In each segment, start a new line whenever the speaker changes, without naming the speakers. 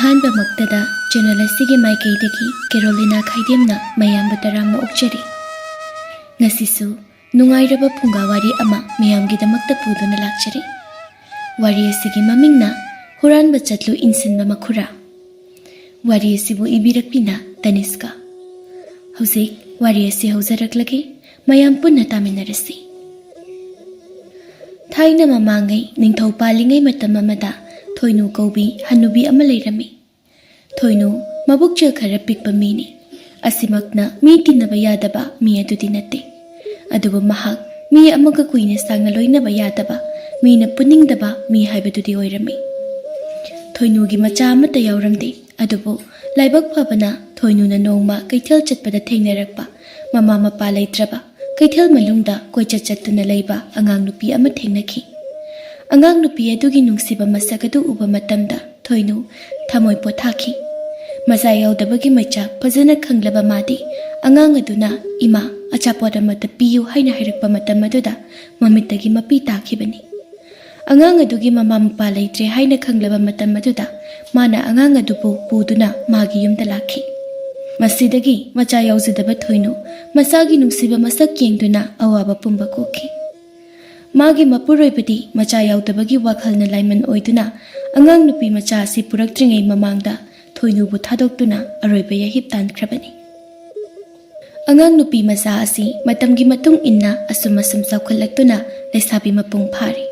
अहानबमक्तदा channel असिगे माइकैदगी Carolina खाइदेमना मयामबु तरामना ओक्चरी ngasisu nungairaba phungawari ama miyamgidamakta puduna lakchari wari asigi mamingna huranba chatlu insinba makhura wari asibu ibirakpina Taniska hauzik wari asi hauzaraklage mayam punna taminarasi thaina mamangai ningthau palingai matam amada thoinu kaubi hanubi ama leirami thoinu mabukchel khara pikpa mini asimakna mi tinaba yadaba mi adudi natte adubu mahak mi amaga kuine sangna loinaba yadaba mi na puningdaba mi haibadudi oirami thoinu gi macha amata yauramde adubu laibak phabana thoinu na nongma kaithel chatpada thengnarakpa mama mapa leitraba kaithel malungda koicha chattuna leiba angang nupi ama thengnakhi angang nupi adugi nungsiba masagadu uba matamda thoinu thamoi pothakhi maza yaudabagi macha phajana khanglaba madi angang aduna ima achapod amata piyu haina hairakpa matam aduda mamittagi mapi takhibani angang adugi mama mapa leitre haina khanglaba matam aduda mana angang adubu puduna magi yumda lakhi masidagi macha yauzidaba thoinu masagi nungsiba masak yengduna awaba pumba kokhi magi mapuroibadi macha yaudabagi wakhalna laiman oiduna angang nupi macha si purakdringai mamangda thoinu bu thadokduna aroiba yahip tankrabani angang nupi macha asi matamgi matung inna asumasum saukhallaktuna lesabi mapung phari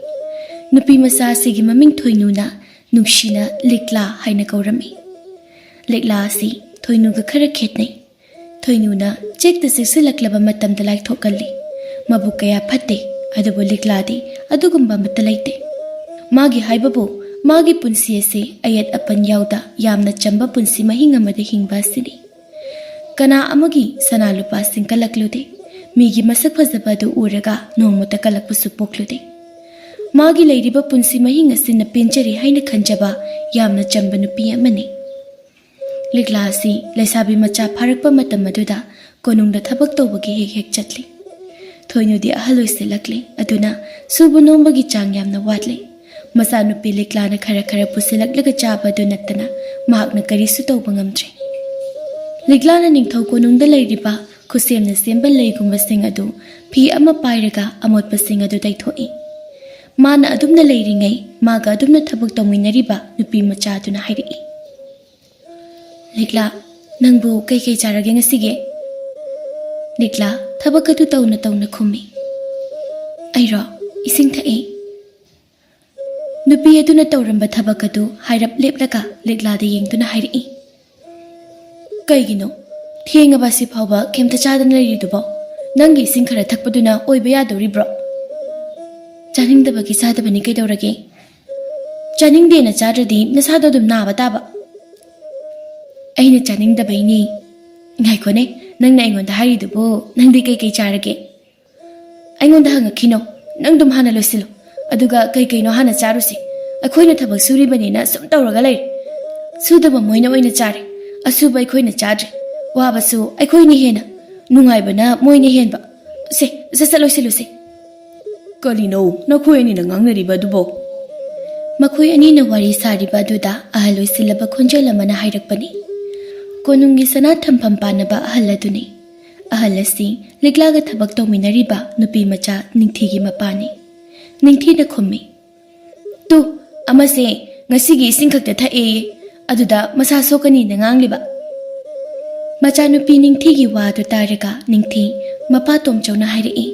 nupi macha asigi maming thoinu na nungshina likla haina kaurami likla asi thoinu ga khara khetnai thoinu na chekta siksilaklaba matamda laik thokalli mabukaya phatte adubu likladi adugumba matalaite magi haibabu magi punsi ase ayat apan yauda yamna chamba punsi mahinga made hingba sini kana amagi sanalupa singkalaklude migi masak phajaba du uraga nongmata kalakpusu poklude magi leiriba punsi mahinga sinna penchari haina khanjaba yamna chamba nupi amani likla asi lesabi macha pharakpa matam aduda konungda thabak tawbagi hek chatli thoinu di ahaloi silakle aduna subu nombagi chang yamna watle masa nupi likla na khara khara pusilaklega chaba du nattana mahakna karisu tawba ngamtre likla na ningthau konungda leiriba khusemna sembal leigumba sing adu phi ama pairaga amotpa sing adu daithoi mana adumna leiringai maga adumna thabak tawminariba nupi macha aduna hairi likla nangbu kai kai charage ngasige likla thabak adu tawna khumi airo ising thae nupi aduna tawramba thabak adu hairap leplaga likla da yengduna hairi kaigino thenga basi phawba kemta chadana leridubo nangi ising khara thakpaduna oiba yadori bro chaning dabagi sadabani kai dawrage chaning de na chadradi nasada dum na bataba aina chaning dabaini ngai kone nang na ingon da hari dubo nang di kai kai charage aingon da hangakino nang dum hana losilo aduga kai kai no hana charusi akhoina thabak suri bani na sum tawraga lai sudaba moina oina chare asuba akhoina chadre wabasu akhoini hena nungai bana moina henba se sasalosilo se kalino nakhoi na ngangnariba dubo makhoi ani na wari sariba duda ahaloi silaba khonjala mana hairakpani konungi sana thampam panaba ahaladuni ahalasi liklaga thabak tawminariba nupi macha ningthigi mapani ningthi na khummi tu amase ngasigi isingkhakta thae aduda masa sokani na ngangliba macha nupi ningthigi wa du taraga ningthi mapa tomchona hairi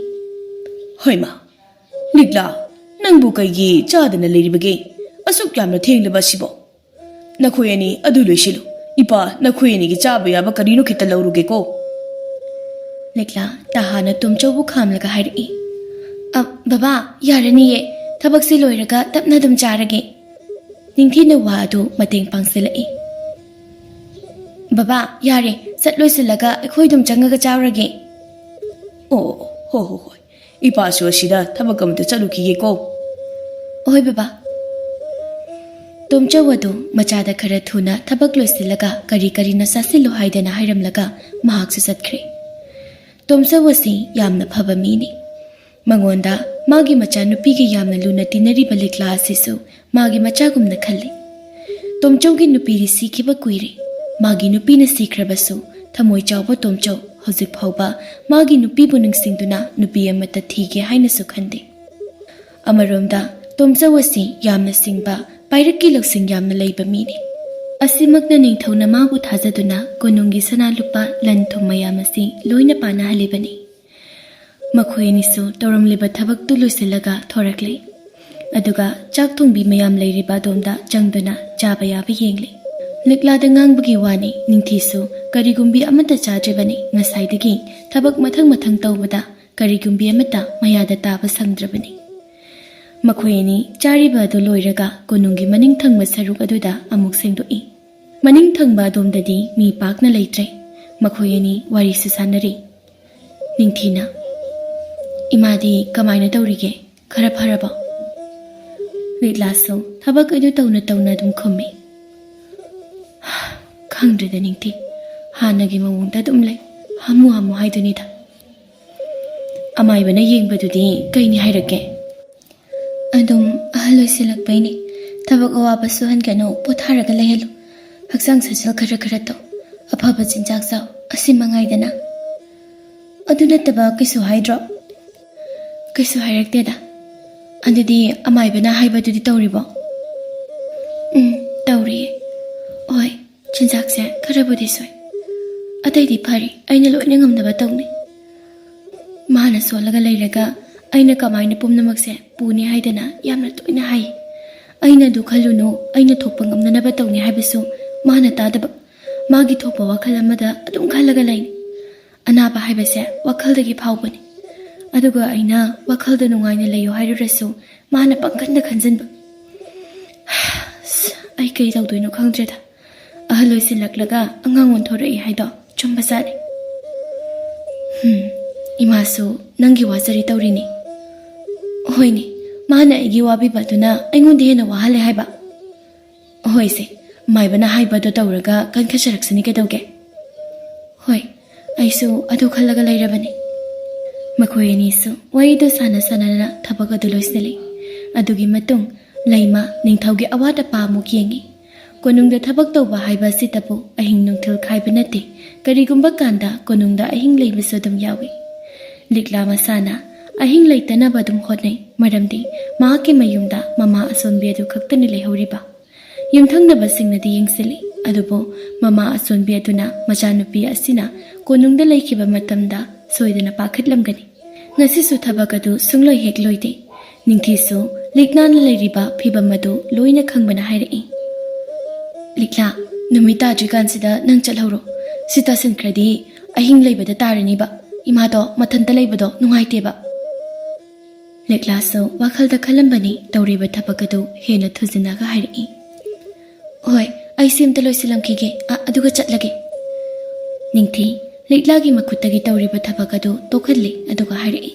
hoima likla nangbu kaigi chadana leribage asuk yamna thenglaba sibo nakhoi ani adu loisilu ipa nakhoi ani gi chaba yaba karino khita lawruge ko likla tahana tumchobu khamlaga hairi baba yarani ye thabak si loiraga tapna dum charage ningthina wa adu mateng pangsilai baba yare satloisilaga akhoi dum changaga chawrage oh ho ho ho ipa so sida thabak amta chalukhi ko oi baba tumchawadu machada khara thuna thabak loisilaga kari kari na sasilo haidana hairamlaga mahak su satkhre tumchawasi yamna phaba mini mangonda magi macha nupi gi yamna luna tinari balikla asisu magi macha gumna khalli ꯇꯣꯝꯆꯧꯒꯤ ꯅꯨꯄꯤꯗꯤ ꯁꯤꯈꯤꯕ ꯀꯨꯏꯔꯦ ꯃꯥꯒꯤ ꯅꯨꯄꯤꯅ ꯁꯤꯈ꯭ꯔꯕꯁꯨ ꯊꯃꯣꯏ ꯆꯥꯎꯕ ꯇꯣꯝꯆꯧ ꯍꯧꯖꯤꯛ ꯐꯥꯎꯕ ꯃꯥꯒꯤ ꯅꯨꯄꯤꯕꯨ ꯅꯤꯡꯁꯤꯡꯗꯨꯅ ꯅꯨꯄꯤ ꯑꯃꯠꯇ ꯊꯤꯒꯦ ꯍꯥꯏꯅꯁꯨ ꯈꯟꯗꯦ ꯑꯃꯔꯣꯝꯗ ꯇꯣꯝꯆꯧ ꯑꯁꯤ ꯌꯥꯝꯅ ꯁꯤꯡꯕ ꯄꯥꯏꯔꯛꯀꯤ ꯂꯧꯁꯤꯡ ꯌꯥꯝꯅ ꯂꯩꯕ ꯃꯤꯅꯤ ꯑꯁꯤꯃꯛꯅ ꯅꯤꯡꯊꯧꯅ ꯃꯥꯕꯨ ꯊꯥꯖꯗꯨꯅ ꯀꯣꯅꯨꯡꯒꯤ ꯁꯅꯥ ꯂꯨꯄꯥ ꯂꯟ ꯊꯨꯝ ꯃꯌꯥꯝ ꯑꯁꯤ ꯂꯣꯏꯅ ꯄꯥꯅꯍꯜꯂꯤꯕꯅꯤ ꯃꯈꯣꯏ ꯑꯅꯤꯁꯨ ꯇꯧꯔꯝꯂꯤꯕ ꯊꯕꯛꯇꯨ ꯂꯣꯏꯁꯤꯜꯂꯒ ꯊꯣꯔꯛꯂꯦ ꯑꯗꯨꯒ ꯆꯥꯛ ꯊꯣꯡꯕꯤ ꯃꯌꯥꯝ ꯂꯩꯔꯤꯕ ꯑꯗꯣꯝꯗ ꯆꯪꯗꯨꯅ ꯆꯥꯕ ꯌꯥꯕ ꯌꯦꯡꯂꯤ ꯂꯤꯛꯂꯥꯗ ꯉꯥꯡꯕꯒꯤ ꯋꯥꯅꯤ ꯅꯤꯡꯊꯤꯁꯨ ꯀꯔꯤꯒꯨꯝꯕꯤ ꯑꯃꯠꯇ ꯆꯥꯗ꯭ꯔꯤꯕꯅꯤ ꯉꯁꯥꯏꯗꯒꯤ ꯊꯕꯛ ꯃꯊꯪ ꯃꯊꯪ ꯇꯧꯕꯗ ꯀꯔꯤꯒꯨꯝꯕꯤ ꯑꯃꯠꯇ ꯃꯌꯥꯗ ꯇꯥꯕ ꯁꯪꯗ꯭ꯔꯕꯅꯤ ꯃꯈꯣꯏ ꯑꯅꯤ ꯆꯥꯔꯤꯕ ꯑꯗꯨ ꯂꯣꯏꯔꯒ ꯀꯣꯅꯨꯡꯒꯤ ꯃꯅꯤꯡ ꯊꯪꯕ ꯁꯔꯨꯛ ꯑꯗꯨꯗ ꯑꯃꯨꯛ ꯁꯦꯡꯗꯣꯛꯏ ꯃꯅꯤꯡ ꯊꯪꯕ ꯑꯗꯣꯝꯗꯗꯤ ꯃꯤ ꯄꯥꯛꯅ ꯂꯩꯇ꯭ꯔꯦ ꯃꯈꯣꯏ ꯑꯅꯤ ꯋꯥꯔꯤꯁꯨ ꯁꯥꯟꯅꯔꯤ ꯅꯤꯡꯊꯤꯅ ꯏꯃꯥꯗꯤ ꯀꯃꯥꯏꯅ ꯇꯧꯔꯤꯒꯦ ꯈꯔ ꯐꯔꯕꯣ ꯂꯤꯛꯂꯥꯁꯨ ꯊꯕꯛ ꯑꯗꯨ ꯇꯧꯅ ꯇꯧꯅ ꯑꯗꯨꯝ ꯈꯨꯝꯃꯤ ꯈꯪꯗ꯭ꯔꯦꯗ ꯅꯤꯡꯊꯤ ꯍꯥꯟꯅꯒꯤ ꯃꯑꯣꯡꯗ ꯑꯗꯨꯝ ꯂꯩ ꯍꯥꯃꯨ ꯍꯥꯃꯨ ꯍꯥꯏꯗꯨꯅꯤꯗ ꯑꯃꯥꯏꯕꯅ ꯌꯦꯡꯕꯗꯨꯗꯤ ꯀꯩꯅꯤ ꯍꯥꯏꯔꯛꯀꯦ ꯑꯗꯨꯝ ꯑꯍꯜ ꯑꯣꯏꯁꯤꯜꯂꯛꯄꯩꯅꯤ ꯊꯕꯛ ꯑꯋꯥꯕ ꯁꯨꯍꯟꯒꯅꯨ ꯄꯣꯊꯥꯔꯒ ꯂꯩꯍꯜꯂꯨ ꯍꯛꯆꯥꯡ ꯁꯥꯖꯦꯜ ꯈꯔ ꯈꯔ ꯇꯧ ꯑꯐꯕ ꯆꯤꯟꯖꯥꯛ ꯆꯥꯎ ꯑꯁꯤ ꯃꯉꯥꯏꯗꯅ ꯑꯗꯨ ꯅꯠꯇꯕ ꯀꯩꯁꯨ ꯍꯥꯏꯗ꯭ꯔꯣ ꯀꯩꯁꯨ ꯍꯥꯏꯔꯛꯇꯦꯗ ꯑꯗꯨꯗꯤ ꯑꯃꯥꯏꯕꯅ ꯍꯥꯏꯕꯗꯨꯗꯤ ꯇꯧꯔꯤꯕꯣ ꯇꯧꯔꯤꯌꯦ ꯍꯣꯏ ꯆꯤꯟꯖꯥꯛꯁꯦ ꯈꯔꯕꯨꯗꯤ ꯁꯣꯏ ꯑꯇꯩꯗꯤ ꯐꯔꯤ ꯑꯩꯅ ꯂꯣꯏꯅ ꯉꯝꯅꯕ ꯇꯧꯅꯩ ꯃꯥꯅ ꯁꯣꯜꯂꯒ ꯂꯩꯔꯒ ꯑꯩꯅ ꯀꯃꯥꯏꯅ ꯄꯨꯝꯅꯃꯛꯁꯦ ꯄꯨꯅꯤ ꯍꯥꯏꯗꯅ ꯌꯥꯝꯅ ꯇꯣꯏꯅ ꯍꯥꯏꯌꯦ ꯑꯩꯅ ꯑꯗꯨ ꯈꯜꯂꯨꯅꯨ ꯑꯩꯅ ꯊꯣꯛꯄ ꯉꯝꯅꯅꯕ ꯇꯧꯅꯤ ꯍꯥꯏꯕꯁꯨ ꯃꯥꯅ ꯇꯥꯗꯕ ꯃꯥꯒꯤ ꯊꯣꯛꯄ ꯋꯥꯈꯜ ꯑꯃꯗ ꯑꯗꯨꯝ ꯈꯜꯂꯒ ꯂꯩꯅꯤ ꯑꯅꯥꯕ ꯍꯥꯏꯕꯁꯦ ꯋꯥꯈꯜꯗꯒꯤ ꯐꯥꯎꯕꯅꯤ ꯑꯗꯨꯒ ꯑꯩꯅ ꯋꯥꯈꯜꯗ ꯅꯨꯡꯉꯥꯏꯅ ꯂꯩꯌꯨ ꯍꯥꯏꯔꯨꯔꯁꯨ ꯃꯥꯅ ꯄꯪꯀꯟꯗ ꯈꯟꯖꯤꯟꯕ ꯑꯩ ꯀꯩ ꯇꯧꯗꯣꯏꯅꯣ ꯈꯪꯗ꯭ꯔꯦꯗ ꯑꯍꯜ ꯑꯣꯏꯁꯤꯜꯂꯛꯂꯒ ꯑꯉꯥꯡ ꯑꯣꯟꯊꯣꯔꯛꯏ ꯍꯥꯏꯗꯣ ꯆꯨꯝꯕ ꯖꯥꯠꯅꯤ ꯏꯃꯥꯁꯨ ꯅꯪꯒꯤ ꯋꯥꯖꯔꯤ ꯇꯧꯔꯤꯅꯤ ꯍꯣꯏꯅꯦ ꯃꯥꯅ ꯑꯩꯒꯤ ꯋꯥꯕꯤꯕꯗꯨꯅ ꯑꯩꯉꯣꯟꯗ ꯍꯦꯟꯅ ꯋꯥꯍꯜꯂꯦ ꯍꯥꯏꯕ ꯍꯣꯏꯁꯦ ꯃꯥꯏꯕꯅ ꯍꯥꯏꯕꯗꯣ ꯇꯧꯔꯒ ꯀꯟꯈꯠꯆꯔꯛꯁꯅꯤ ꯀꯩꯗꯧꯒꯦ ꯍꯣꯏ ꯑꯩꯁꯨ ꯑꯗꯨ ꯈꯜꯂꯒ ꯂꯩꯔꯕꯅꯤ ꯃꯈꯣꯏ ꯑꯅꯤꯁꯨ ꯋꯥꯔꯤꯗꯨ ꯁꯥꯟꯅ ꯁꯥꯟꯅꯅ ꯊꯕꯛ ꯑꯗꯨ ꯂꯣꯏꯁꯤꯜꯂꯤ ꯑꯗꯨꯒꯤ ꯃꯇꯨꯡ ꯂꯩꯃ ꯅꯤꯡꯊꯧꯒꯤ ꯑꯋꯥꯠ ꯑꯄꯥ ꯑꯃꯨꯛ ꯌꯦꯡꯉꯤ ꯀꯣꯅꯨꯡꯗ ꯊꯕꯛ ꯇꯧꯕ ꯍꯥꯏꯕ ꯑꯁꯤꯇꯕꯨ ꯑꯍꯤꯡ ꯅꯨꯡꯊꯤꯜ ꯈꯥꯏꯕ ꯅꯠꯇꯦ ꯀꯔꯤꯒꯨꯝꯕ ꯀꯥꯟꯗ ꯀꯣꯅꯨꯡꯗ ꯑꯍꯤꯡ ꯂꯩꯕꯁꯨ ꯑꯗꯨꯝ ꯌꯥꯎꯏ ꯂꯤꯛꯂꯥ ꯃꯁꯥꯅ ꯑꯍꯤꯡ ꯂꯩꯇꯅꯕ ꯑꯗꯨꯝ ꯍꯣꯠꯅꯩ ꯃꯔꯝꯗꯤ ꯃꯍꯥꯛꯀꯤ ꯃꯌꯨꯝꯗ ꯃꯃꯥ ꯑꯁꯣꯟꯕꯤ ꯑꯗꯨ ꯈꯛꯇꯅꯤ ꯂꯩꯍꯧꯔꯤꯕ ꯌꯨꯝꯊꯪꯅꯕꯁꯤꯡꯅꯗꯤ ꯌꯦꯡꯁꯤꯜꯂꯤ ꯑꯗꯨꯕꯨ ꯃꯃꯥ ꯑꯁꯣꯟꯕꯤ ꯑꯗꯨꯅ ꯃꯆꯥꯅꯨꯄꯤ ꯑꯁꯤꯅ ꯀꯣꯅꯨꯡꯗ ꯂꯩꯈꯤꯕ ꯃꯇꯝꯗ ꯁꯣꯏꯗꯅ ꯄꯥꯈꯠꯂꯝꯒꯅꯤ ꯉꯁꯤꯁꯨ ꯊꯕꯛ ꯑꯗꯨ ꯁꯨꯡꯂꯣꯏ ꯍꯦꯛ ꯂꯣꯏꯗꯦ ꯅꯤꯡꯊꯤꯁꯨ ꯂꯤꯛꯂꯥꯅ ꯂꯩꯔꯤꯕ ꯐꯤꯕꯝ ꯑꯗꯨ ꯂꯣꯏꯅ ꯈꯪꯕꯅ ꯍꯥꯏꯔꯛꯏ ꯂꯤꯛꯂꯥ ꯅꯨꯃꯤꯠ ꯇꯥꯗ꯭ꯔꯤꯀꯥꯟꯁꯤꯗ ꯅꯪ ꯆꯠꯍꯧꯔꯣ ꯁꯤ ꯇꯥꯁꯤꯟꯈ꯭ꯔꯗꯤ ꯑꯍꯤꯡ ꯂꯩꯕꯗ ꯇꯥꯔꯅꯤꯕ ꯏꯃꯥꯗꯣ ꯃꯊꯟꯇ ꯂꯩꯕꯗꯣ ꯅꯨꯡꯉꯥꯏꯇꯦꯕ ꯂꯤꯛꯂꯥꯁꯨ ꯋꯥꯈꯜꯗ ꯈꯜꯂꯝꯕꯅꯤ ꯇꯧꯔꯤꯕ ꯊꯕꯛ ꯑꯗꯨ ꯍꯦꯟꯅ ꯊꯨꯖꯤꯟꯅꯒ ꯍꯥꯏꯔꯛꯏ ꯍꯣꯏ ꯑꯩꯁꯤ ꯑꯝꯇ ꯂꯣꯏꯁꯤꯜꯂꯝꯈꯤꯒꯦ ꯑꯗꯨꯒ ꯆꯠꯂꯒꯦ ꯅꯤꯡꯊꯤ ꯂꯤꯛꯂꯥꯒꯤ ꯃꯈꯨꯠꯇꯒꯤ ꯇꯧꯔꯤꯕ ꯊꯕꯛ ꯑꯗꯨ ꯇꯣꯛꯍꯜꯂꯤ ꯑꯗꯨꯒ ꯍꯥꯏꯔꯛꯏ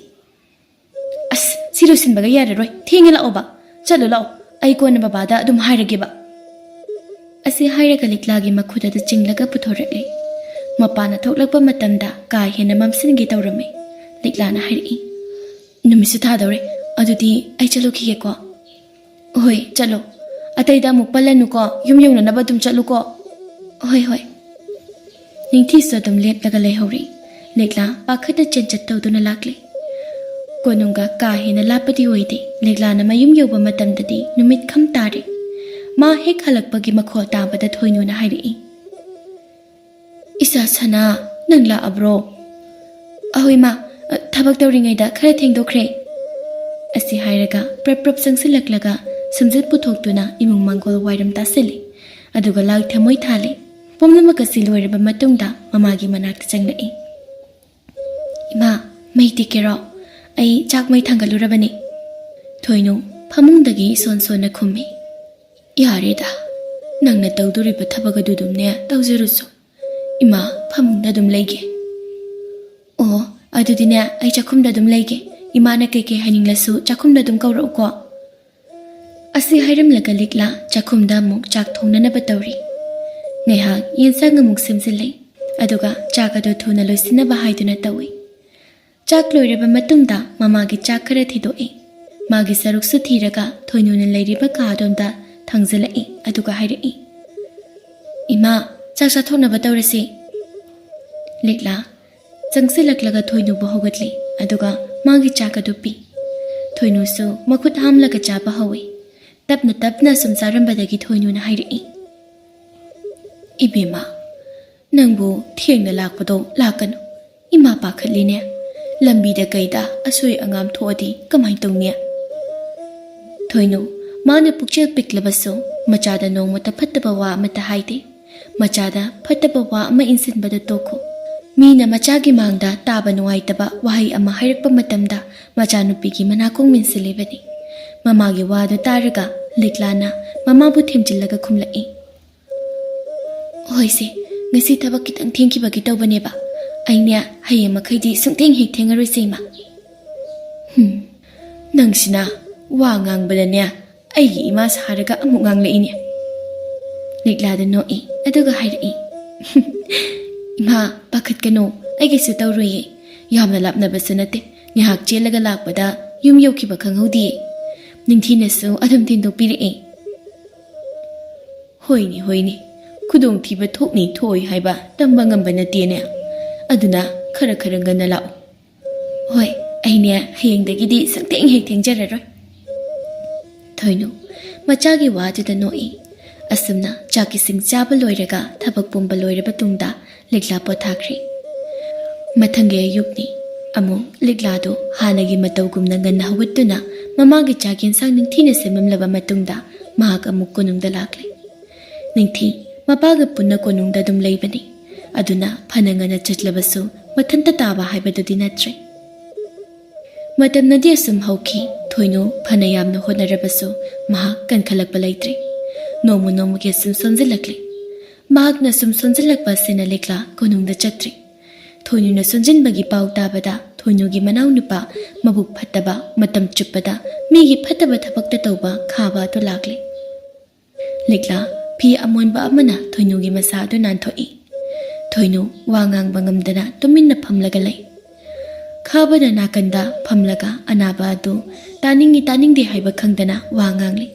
ꯑꯁ ꯁꯤ ꯂꯣꯏꯁꯤꯟꯕꯒ ꯌꯥꯔꯔꯣꯏ ꯊꯦꯡꯉꯦ ꯂꯥꯛꯑꯣꯕ ꯆꯠꯂꯣ ꯂꯥꯛꯑꯣ ꯑꯩ ꯀꯣꯟꯅ ꯕꯕꯥꯗ ꯑꯗꯨꯝ ꯍꯥꯏꯔꯒꯦꯕ ꯑꯁꯤ ꯍꯥꯏꯔꯒ ꯂꯤꯛꯂꯥꯒꯤ ꯃꯈꯨꯠ ꯑꯗꯨ ꯆꯤꯡꯂꯒ ꯄꯨꯊꯣꯔꯛꯂꯤ ꯃꯄꯥꯅ ꯊꯣꯛꯂꯛꯄ ꯃꯇꯝꯗ ꯀꯥ ꯍꯦꯟꯅ ꯃꯝꯁꯤꯟꯒꯦ ꯇꯧꯔꯝꯃꯤ ꯂꯤꯛꯂꯥꯅ ꯍꯥꯏꯔꯛꯏ ꯅꯨꯃꯤꯠꯁꯨ ꯊꯥꯗꯧꯔꯦ ꯑꯗꯨꯗꯤ ꯑꯩ ꯆꯠꯂꯨꯈꯤꯒꯦꯀꯣ ꯍꯣꯏ ꯆꯠꯂꯣ ꯑꯇꯩꯗ ꯑꯃꯨꯛ ꯄꯜꯂꯅꯨꯀꯣ ꯌꯨꯝ ꯌꯧꯅꯅꯕ ꯑꯗꯨꯝ ꯆꯠꯂꯨꯀꯣ ꯍꯣꯏ ꯍꯣꯏ ꯅꯤꯡꯊꯤꯁꯨ ꯑꯗꯨꯝ ꯂꯦꯞꯂꯒ ꯂꯩꯍꯧꯔꯤ ꯂꯤꯛꯂꯥ ꯄꯥꯈꯠꯅ ꯆꯦꯟꯆꯠ ꯇꯧꯗꯨꯅ ꯂꯥꯛꯂꯤ ꯀꯣꯅꯨꯡꯒ ꯀꯥ ꯍꯦꯟꯅ ꯂꯥꯞꯄꯗꯤ ꯑꯣꯏꯗꯦ ꯂꯤꯛꯂꯥꯅ ꯃꯌꯨꯝ ꯌꯧꯕ ꯃꯇꯝꯗꯗꯤ ꯅꯨꯃꯤꯠ ꯈꯝ ꯇꯥꯔꯦ ꯃꯥ ꯍꯦꯛ ꯍꯜꯂꯛꯄꯒꯤ ꯃꯈꯣꯜ ꯇꯥꯕꯗ ꯊꯣꯏꯅꯨꯅ ꯍꯥꯏꯔꯛꯏ ꯏꯆꯥ ꯁꯅꯥ ꯅꯪ ꯂꯥꯛꯑꯕ꯭ꯔꯣ ꯑꯍꯣꯏ ꯃꯥ ꯊꯕꯛ ꯇꯧꯔꯤꯉꯩꯗ ꯈꯔ ꯊꯦꯡꯗꯣꯛꯈ꯭ꯔꯦ ꯑꯁꯤ ꯍꯥꯏꯔꯒ ꯄ꯭ꯔꯞ ꯄ꯭ꯔꯞ ꯆꯪꯁꯤꯜꯂꯛꯂꯒ ꯁꯨꯝꯖꯤꯠ ꯄꯨꯊꯣꯛꯇꯨꯅ ꯏꯃꯨꯡ ꯃꯥꯡꯒꯣꯜ ꯋꯥꯏꯔꯝ ꯇꯥꯁꯤꯜꯂꯤ ꯑꯗꯨꯒ ꯂꯥꯏ ꯊꯃꯣꯏ ꯊꯥꯜꯂꯤ ꯄꯨꯝꯅꯃꯛ ꯑꯁꯤ ꯂꯣꯏꯔꯕ ꯃꯇꯨꯡꯗ ꯃꯃꯥꯒꯤ ꯃꯅꯥꯛꯇ ꯆꯪꯂꯛꯏ ꯏꯃꯥ ꯃꯩ ꯇꯤꯛꯀꯦꯔꯣ ꯑꯩ ꯆꯥꯛ ꯃꯩ ꯊꯥꯡꯒꯠꯂꯨꯔꯕꯅꯤ ꯊꯣꯏꯅꯨ ꯐꯃꯨꯡꯗꯒꯤ ꯁꯣꯟ ꯁꯣꯟꯅ ꯈꯨꯝꯃꯤ ꯌꯥꯔꯦꯗ ꯅꯪꯅ ꯇꯧꯗꯣꯔꯤꯕ ꯊꯕꯛ ꯑꯗꯨꯗꯨꯝꯅꯦ ꯇꯧꯖꯔꯨꯁꯨ ꯏꯃꯥ ꯐꯃꯨꯡꯗ ꯑꯗꯨꯝ ꯂꯩꯒꯦ ꯑꯣ ꯑꯗꯨꯗꯤꯅꯦ ꯑꯩ ꯆꯥꯛꯈꯨꯝꯗ ꯑꯗꯨꯝ ꯂꯩꯒꯦ ꯏꯃꯥꯅ ꯀꯩꯀꯩ ꯍꯥꯏꯅꯤꯡꯂꯁꯨ ꯆꯥꯛꯈꯨꯝꯗ ꯑꯗꯨꯝ ꯀꯧꯔꯛꯎꯀꯣ ꯑꯁꯤ ꯍꯥꯏꯔꯝꯂꯒ ꯂꯤꯛꯂꯥ ꯆꯥꯛꯈꯨꯝꯗ ꯑꯃꯨꯛ ꯆꯥꯛ ꯊꯣꯡꯅꯅꯕ ꯇꯧꯔꯤ ꯉꯥꯏꯍꯥꯛ ꯌꯦꯟꯁꯥꯡ ꯑꯃꯨꯛ ꯁꯦꯝꯖꯤꯜꯂꯤ ꯑꯗꯨꯒ ꯆꯥꯛ ꯑꯗꯨ ꯊꯨꯅ ꯂꯣꯏꯁꯤꯟꯅꯕ ꯍꯥꯏꯗꯨꯅ ꯇꯧꯏ ꯆꯥꯛ ꯂꯣꯏꯔꯕ ꯃꯇꯨꯡꯗ ꯃꯃꯥꯒꯤ ꯆꯥꯛ ꯈꯔ ꯊꯤꯗꯣꯛꯏ ꯃꯥꯒꯤ ꯁꯔꯨꯛꯁꯨ ꯊꯤꯔꯒ ꯊꯣꯏꯅꯨꯅ ꯂꯩꯔꯤꯕ ꯀꯥ ꯑꯗꯣꯝꯗ ꯊꯥꯡꯖꯤꯜꯂꯛꯏ ꯑꯗꯨꯒ ꯍꯥꯏꯔꯛꯏ ꯏꯃꯥ ꯆꯥꯛ ꯆꯥꯊꯣꯛꯅꯕ ꯇꯧꯔꯁꯤ ꯂꯤꯛꯂꯥ ꯆꯪꯁꯤꯜꯂꯛꯂꯒ ꯊꯣꯏꯅꯨꯕꯨ ꯍꯧꯒꯠꯂꯤ ꯑꯗꯨꯒ ꯃꯥꯒꯤ ꯆꯥꯛ ꯑꯗꯨ ꯄꯤ ꯊꯣꯏꯅꯨꯁꯨ ꯃꯈꯨꯠ ꯍꯥꯝꯂꯒ ꯆꯥꯕ ꯍꯧꯏ ꯇꯞꯅ ꯇꯞꯅ ꯁꯨꯝ ꯆꯥꯔꯝꯕꯗꯒꯤ ꯊꯣꯏꯅꯨꯅ ꯍꯥꯏꯔꯛꯏ ꯏꯕꯦꯝꯃ ꯅꯪꯕꯨ ꯊꯦꯡꯅ ꯂꯥꯛꯄꯗꯣ ꯂꯥꯛꯀꯅꯨ ꯏꯃꯥ ꯄꯥꯈꯠꯂꯤꯅꯦ ꯂꯝꯕꯤꯗ ꯀꯩꯗ ꯑꯁꯣꯏ ꯑꯉꯥꯝ ꯊꯣꯛꯑꯗꯤ ꯀꯃꯥꯏ ꯇꯧꯅꯤ ꯊꯣꯏꯅꯨ ꯃꯥꯅ ꯄꯨꯛꯆꯦꯜ ꯄꯤꯛꯂꯕꯁꯨ ꯃꯆꯥꯗ ꯅꯣꯡꯃꯇ ꯐꯠꯇꯕ ꯋꯥ ꯑꯃꯠꯇ ꯍꯥꯏꯗꯦ ꯃꯆꯥꯗ ꯐꯠꯇꯕ ꯋꯥ ꯑꯃ ꯏꯟꯁꯤꯟꯕꯗ ꯇꯣꯛꯈꯣ ꯃꯤꯅ ꯃꯆꯥꯒꯤ ꯃꯥꯡꯗ ꯇꯥꯕ ꯅꯨꯡꯉꯥꯏꯇꯕ ꯋꯥꯍꯩ ꯑꯃ ꯍꯥꯏꯔꯛꯄ ꯃꯇꯝꯗ ꯃꯆꯥꯅꯨꯄꯤꯒꯤ ꯃꯅꯥꯀꯣꯡ ꯃꯦꯟꯁꯤꯜꯂꯤꯕꯅꯤ ꯃꯃꯥꯒꯤ ꯋꯥꯗꯨ ꯇꯥꯔꯒ ꯂꯤꯛꯂꯥꯅ ꯃꯃꯥꯕꯨ ꯊꯦꯝꯖꯤꯜꯂꯒ ꯈꯨꯝꯂꯛꯏ ꯍꯣꯏꯁꯦ ngasi ꯊꯕꯛ ꯈꯤꯇꯪ ꯊꯦꯡꯈꯤꯕꯒꯤ ꯇꯧꯕꯅꯦꯕ ꯑꯩꯅ ꯍꯌꯦꯡ ꯃꯈꯩꯗꯤ ꯁꯨꯡꯊꯦꯡ ꯍꯦꯛ ꯊꯦꯡꯉꯔꯣꯏꯁꯦ ꯏꯃꯥ ꯅꯪꯁꯤꯅ ꯋꯥ ꯉꯥꯡꯕꯗꯅꯦ ꯑꯩꯒꯤ ꯏꯃꯥ ꯁꯥꯔꯒ ꯑꯃꯨꯛ ꯉꯥꯡꯂꯛꯏꯅꯦ ꯂꯤꯛꯂꯥꯗ ꯅꯣꯛꯏ ꯑꯗꯨꯒ ꯍꯥꯏꯔꯛꯏ ꯏꯃꯥ ꯄꯥꯈꯠꯀꯅꯣ ꯑꯩ ꯀꯩꯁꯨ ꯇꯧꯔꯣꯏꯌꯦ ꯌꯥꯝꯅ ꯂꯥꯞꯅꯕꯁꯨ ꯅꯠꯇꯦ ꯉꯥꯏꯍꯥꯛ ꯆꯦꯜꯂꯒ ꯂꯥꯛꯄꯗ ꯌꯨꯝ ꯌꯧꯈꯤꯕ ꯈꯪꯍꯧꯗꯤꯌꯦ ꯅꯤꯡꯊꯤꯅꯁꯨ ꯑꯗꯨꯝ ꯊꯤꯟꯗꯣꯛꯄꯤꯔꯛꯑꯦ ꯍꯣꯏꯅꯦ ꯍꯣꯏꯅꯦ ꯈꯨꯗꯣꯡꯊꯤꯕ ꯊꯣꯛꯅꯤ ꯊꯣꯛꯑꯣꯏ ꯍꯥꯏꯕ ꯇꯝꯕ ꯉꯝꯕ ꯅꯠꯇꯦꯅꯦ ꯑꯗꯨꯅ ꯈꯔ ꯈꯔ ꯉꯟꯅ ꯂꯥꯛꯎ ꯍꯣꯏ ꯑꯩꯅꯦ ꯍꯌꯦꯡꯗꯒꯤꯗꯤ ꯁꯨꯡꯊꯦꯡ ꯍꯦꯛ ꯊꯦꯡꯖꯔꯔꯣꯏ ꯊꯣꯏꯅꯨ ꯃꯆꯥꯒꯤ ꯋꯥꯗꯨꯗ ꯅꯣꯛꯏ ꯑꯁꯨꯝꯅ ꯆꯥꯛ ꯏꯁꯤꯡ ꯆꯥꯕ ꯂꯣꯏꯔꯒ ꯊꯕꯛ ꯄꯨꯝꯕ ꯂꯣꯏꯔꯕ ꯇꯨꯡꯗ ꯂꯤꯛꯂꯥ ꯄꯣꯊꯥꯈ꯭ꯔꯦ ꯃꯊꯪꯒꯤ ꯑꯌꯨꯛꯅꯤ ꯑꯃꯨꯛ ꯂꯤꯛꯂꯥꯗꯨ ꯍꯥꯟꯅꯒꯤ ꯃꯇꯧꯒꯨꯝꯅ ꯉꯟꯅ ꯍꯧꯒꯠꯇꯨꯅ ꯃꯃꯥꯒꯤ ꯆꯥꯛ ꯌꯦꯟꯁꯥꯡ ꯅꯤꯡꯊꯤꯅ ꯁꯦꯝꯃꯝꯂꯕ ꯃꯇꯨꯡꯗ ꯃꯍꯥꯛ ꯑꯃꯨꯛ ꯀꯣꯅꯨꯡꯗ ꯂꯥꯛꯂꯦ ꯅꯤꯡꯊꯤ ꯃꯄꯥꯒ ꯄꯨꯟꯅ ꯀꯣꯅꯨꯡꯗ ꯑꯗꯨꯝ ꯂꯩꯕꯅꯤ ꯑꯗꯨꯅ ꯐꯅ ꯉꯟꯅ ꯆꯠꯂꯕꯁꯨ ꯃꯊꯟꯇ ꯇꯥꯕ ꯍꯥꯏꯕꯗꯨꯗꯤ ꯅꯠꯇ꯭ꯔꯦ ꯃꯇꯝꯅꯗꯤ ꯑꯁꯨꯝ ꯍꯧꯈꯤ ꯊꯣꯏꯅꯨ ꯐꯅ ꯌꯥꯝꯅ ꯍꯣꯠꯅꯔꯕꯁꯨ ꯃꯍꯥꯛ ꯀꯟꯈꯠꯂꯛꯄ ꯂꯩꯇ꯭ꯔꯦ ꯅꯣꯡꯃ ꯅꯣꯡꯃꯒꯤ ꯁꯨꯝ ꯁꯣꯟꯖꯤꯜꯂꯛꯂꯤ ꯃꯍꯥꯛꯅ ꯁꯨꯝ ꯁꯣꯟꯖꯤꯜꯂꯛꯄ ꯑꯁꯤꯅ ꯂꯤꯛꯂꯥ ꯀꯣꯅꯨꯡꯗ ꯆꯠꯇ꯭ꯔꯤ ꯊꯣꯏꯅꯨꯅ ꯁꯣꯟꯖꯤꯟꯕꯒꯤ ꯄꯥꯎ ꯇꯥꯕꯗ ꯊꯣꯏꯅꯨꯒꯤ ꯃꯅꯥꯎ ꯅꯨꯄꯥ ꯃꯕꯨꯛ ꯐꯠꯇꯕ ꯃꯇꯝ ꯆꯨꯞꯄꯗ ꯃꯤꯒꯤ ꯐꯠꯇꯕ ꯊꯕꯛꯇ ꯇꯧꯕ ꯈꯥꯕ ꯑꯗꯨ ꯂꯥꯛꯂꯤ ꯂꯤꯛꯂꯥ ꯐꯤ ꯑꯃꯣꯟꯕ ꯑꯃꯅ ꯊꯣꯏꯅꯨꯒꯤ ꯃꯁꯥ ꯑꯗꯨ ꯅꯥꯟꯊꯣꯛꯏ ꯊꯣꯏꯅꯨ ꯋꯥ ꯉꯥꯡꯕ ꯉꯝꯗꯅ ꯇꯨꯃꯤꯟꯅ ꯐꯝꯂꯒ ꯂꯩ ꯈꯥꯕꯅ ꯅꯥꯀꯟꯗ ꯐꯝꯂꯒ ꯑꯅꯥꯕ ꯑꯗꯨ ꯇꯥꯅꯤꯡꯏ ꯇꯥꯅꯤꯡꯗꯦ ꯍꯥꯏꯕ ꯈꯪꯗꯅ ꯋꯥ ꯉꯥꯡꯂꯤ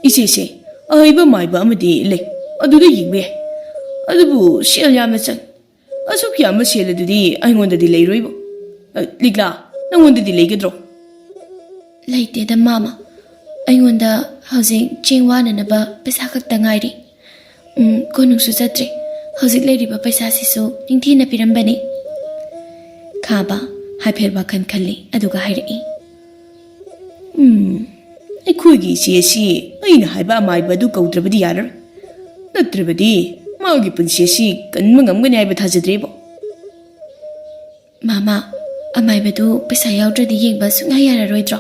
ꯏꯆꯦꯁꯦ ꯑꯍꯩꯕ ꯃꯥꯏꯕ ꯑꯃꯗꯤ ꯂꯩ ꯑꯗꯨꯗ ꯌꯦꯡꯕ ꯌꯥꯏ ꯑꯗꯨꯕꯨ ꯁꯦꯜ ꯌꯥꯝꯅ ꯆꯪ ꯑꯁꯨꯛ ꯌꯥꯝꯕ ꯁꯦꯜ ꯑꯗꯨꯗꯤ ꯑꯩꯉꯣꯟꯗꯗꯤ ꯂꯩꯔꯣꯏꯕ ꯂꯤꯛꯂꯥ ꯅꯪꯉꯣꯟꯗꯗꯤ ꯂꯩꯒꯗ꯭ꯔꯣ
ꯂꯩꯇꯦꯗ ꯃꯥꯃ ꯑꯩꯉꯣꯟꯗ ꯍꯧꯖꯤꯛ ꯆꯦꯡ ꯋꯥꯅꯅꯕ ꯄꯩꯁꯥ ꯈꯛꯇ ꯉꯥꯏꯔꯤ ꯀꯣꯅꯨꯡꯁꯨ ꯆꯠꯇ꯭ꯔꯤ ꯍꯧꯖꯤꯛ ꯂꯩꯔꯤꯕ ꯄꯩꯁꯥꯁꯤꯁꯨ ꯅꯤꯡꯊꯤꯅ ꯄꯤꯔꯝꯕꯅꯤ ꯈꯥꯕ ꯍꯥꯏꯐꯦꯠ ꯋꯥꯈꯜ ꯈꯜꯂꯤ ꯑꯗꯨꯒ ꯍꯥꯏꯔꯛꯏ
ꯑꯩꯈꯣꯏꯒꯤ ꯏꯆꯦꯁꯤ ꯑꯩꯅ ꯍꯥꯏꯕ ꯑꯃꯥꯏꯕ ꯑꯗꯨ ꯀꯧꯗ꯭ꯔꯕꯗꯤ ꯌꯥꯔꯔꯣꯏ ꯅꯠꯇ꯭ꯔꯕꯗꯤ ꯃꯥꯒꯤ ꯄꯨꯟꯁꯤ ꯑꯁꯤ ꯀꯟꯕ ꯉꯝꯒꯅꯤ ꯍꯥꯏꯕ ꯊꯥꯖꯗ꯭ꯔꯦꯕꯣ
ꯃꯥꯃꯥ ꯑꯃꯥꯏꯕꯗꯨ ꯄꯩꯁꯥ ꯌꯥꯎꯗ꯭ꯔꯗꯤ ꯌꯦꯡꯕ ꯁꯨꯡꯌꯥ ꯌꯥꯔꯔꯣꯏꯗ꯭ꯔꯣ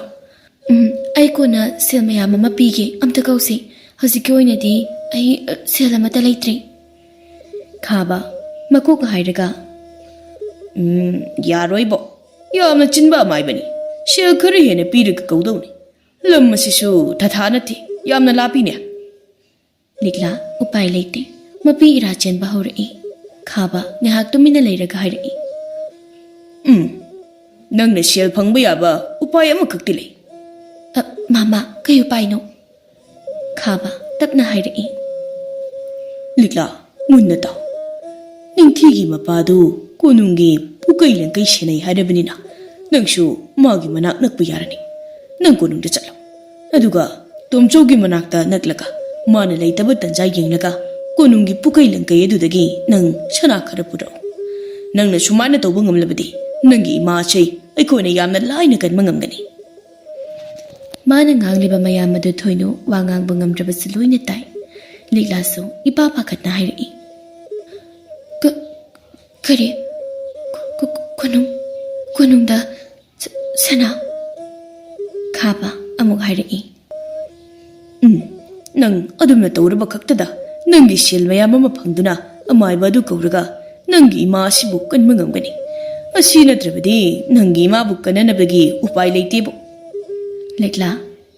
ꯑꯩ ꯀꯣꯟꯅ ꯁꯦꯜ ꯃꯌꯥꯝ ꯑꯃ ꯄꯤꯒꯦ ꯑꯝꯇ ꯀꯧꯁꯤ ꯍꯧꯖꯤꯛꯀꯤ ꯑꯣꯏꯅꯗꯤ ꯑꯩ ꯁꯦꯜ ꯑꯃꯠꯇ ꯂꯩꯇ꯭ꯔꯤ
ꯈꯥꯕ ꯃꯀꯣꯛ ꯍꯥꯏꯔꯒ ꯌꯥꯔꯣꯏꯕꯣ ꯌꯥꯝꯅ ꯆꯤꯟꯕ ꯑꯃꯥꯏꯕꯅꯤ ꯁꯦꯜ ꯈꯔ ꯍꯦꯟꯅ ꯄꯤꯔꯒ ꯀꯧꯗꯧꯅꯤ ꯂꯝ ꯑꯁꯤꯁꯨ ꯊꯥꯊꯥ ꯅꯠꯇꯦ ꯌꯥꯝꯅ ꯂꯥꯞꯄꯤꯅꯦ
ꯂꯤꯛꯂꯥ ꯎꯄꯥꯏ ꯂꯩꯇꯦ ꯃꯄꯤ ꯏꯔꯥ ꯆꯦꯟꯕ ꯍꯧꯔꯛꯏ ꯈꯥꯕ ꯉꯥꯏꯍꯥꯛ ꯇꯨꯃꯤꯟꯅ ꯂꯩꯔꯒ ꯍꯥꯏꯔꯛꯏ
ꯅꯪꯅ ꯁꯦꯜ ꯐꯪꯕ ꯌꯥꯕ ꯎꯄꯥꯏ ꯑꯃꯈꯛꯇꯤ ꯂꯩ
ꯃꯥꯃꯥ ꯀꯩ ꯎꯄꯥꯏꯅꯣ ꯈꯥꯕ ꯇꯞꯅ ꯍꯥꯏꯔꯛꯏ
ꯂꯤꯛꯂꯥ ꯃꯨꯟꯅ ꯇꯥꯎ ꯅꯤꯡꯊꯤꯒꯤ ꯃꯄꯥꯗꯨ ꯀꯣꯅꯨꯡꯒꯤ ꯄꯨꯀꯩ ꯂꯪꯀꯩ ꯁꯦꯟꯅꯩ ꯍꯥꯏꯔꯕꯅꯤꯅ ꯅꯪꯁꯨ ꯃꯥꯒꯤ ꯃꯅꯥꯛ ꯅꯛꯄ ꯌꯥꯔꯅꯤ ꯅꯪ ꯀꯣꯅꯨꯡꯗ ꯆꯠꯂꯣ ꯑꯗꯨꯒ ꯇꯣꯝꯆꯧꯒꯤ ꯃꯅꯥꯛꯇ ꯅꯛꯂꯒ ꯃꯥꯅ ꯂꯩꯇꯕ ꯇꯟꯖꯥ ꯌꯦꯡꯂꯒ ꯀꯣꯅꯨꯡꯒꯤ ꯄꯨꯀꯩ ꯂꯪꯀꯩ ꯑꯗꯨꯗꯒꯤ ꯅꯪ ꯁꯅꯥ ꯈꯔ ꯄꯨꯔꯛꯎ ꯅꯪꯅ ꯁꯨꯃꯥꯏꯅ ꯇꯧꯕ ꯉꯝꯂꯕꯗꯤ ꯅꯪꯒꯤ ꯏꯃꯥ ꯑꯆꯩ ꯑꯩꯈꯣꯏꯅ ꯌꯥꯝꯅ ꯂꯥꯏꯅ ꯀꯟꯕ ꯉꯝꯒꯅꯤ
ꯃꯥꯅ ꯉꯥꯡꯂꯤꯕ ꯃꯌꯥꯝ ꯑꯗꯨ ꯊꯣꯏꯅꯨ ꯋꯥ ꯉꯥꯡꯕ ꯉꯝꯗ꯭ꯔꯕꯁꯨ ꯂꯣꯏꯅ ꯇꯥꯏ ꯂꯤꯛꯂꯥꯁꯨ ꯏꯄꯥ ꯄꯥꯈꯠꯅ ꯍꯥꯏꯔꯛꯏ ꯀꯔꯤ ꯀꯣꯅꯨꯡꯗ ꯁꯅꯥ ꯈꯥꯕ ꯑꯃꯨꯛ ꯍꯥꯏꯔꯛꯏ
ꯅꯪ ꯑꯗꯨꯝꯅ ꯇꯧꯔꯕ ꯈꯛꯇꯗ ꯅꯪꯒꯤ ꯁꯦꯜ ꯃꯌꯥꯝ ꯑꯃ ꯐꯪꯗꯨꯅ ꯑꯃꯥꯏꯕ ꯑꯗꯨ ꯀꯧꯔꯒ ꯅꯪꯒꯤ ꯏꯃꯥ ꯑꯁꯤꯕꯨ ꯀꯟꯕ ꯉꯝꯒꯅꯤ ꯑꯁꯤ ꯅꯠꯇ꯭ꯔꯕꯗꯤ ꯅꯪꯒꯤ ꯏꯃꯥꯕꯨ ꯀꯟꯅꯅꯕꯒꯤ ꯎꯄꯥꯏ ꯂꯩꯇꯦꯕꯣ
ꯂꯤꯛꯂꯥ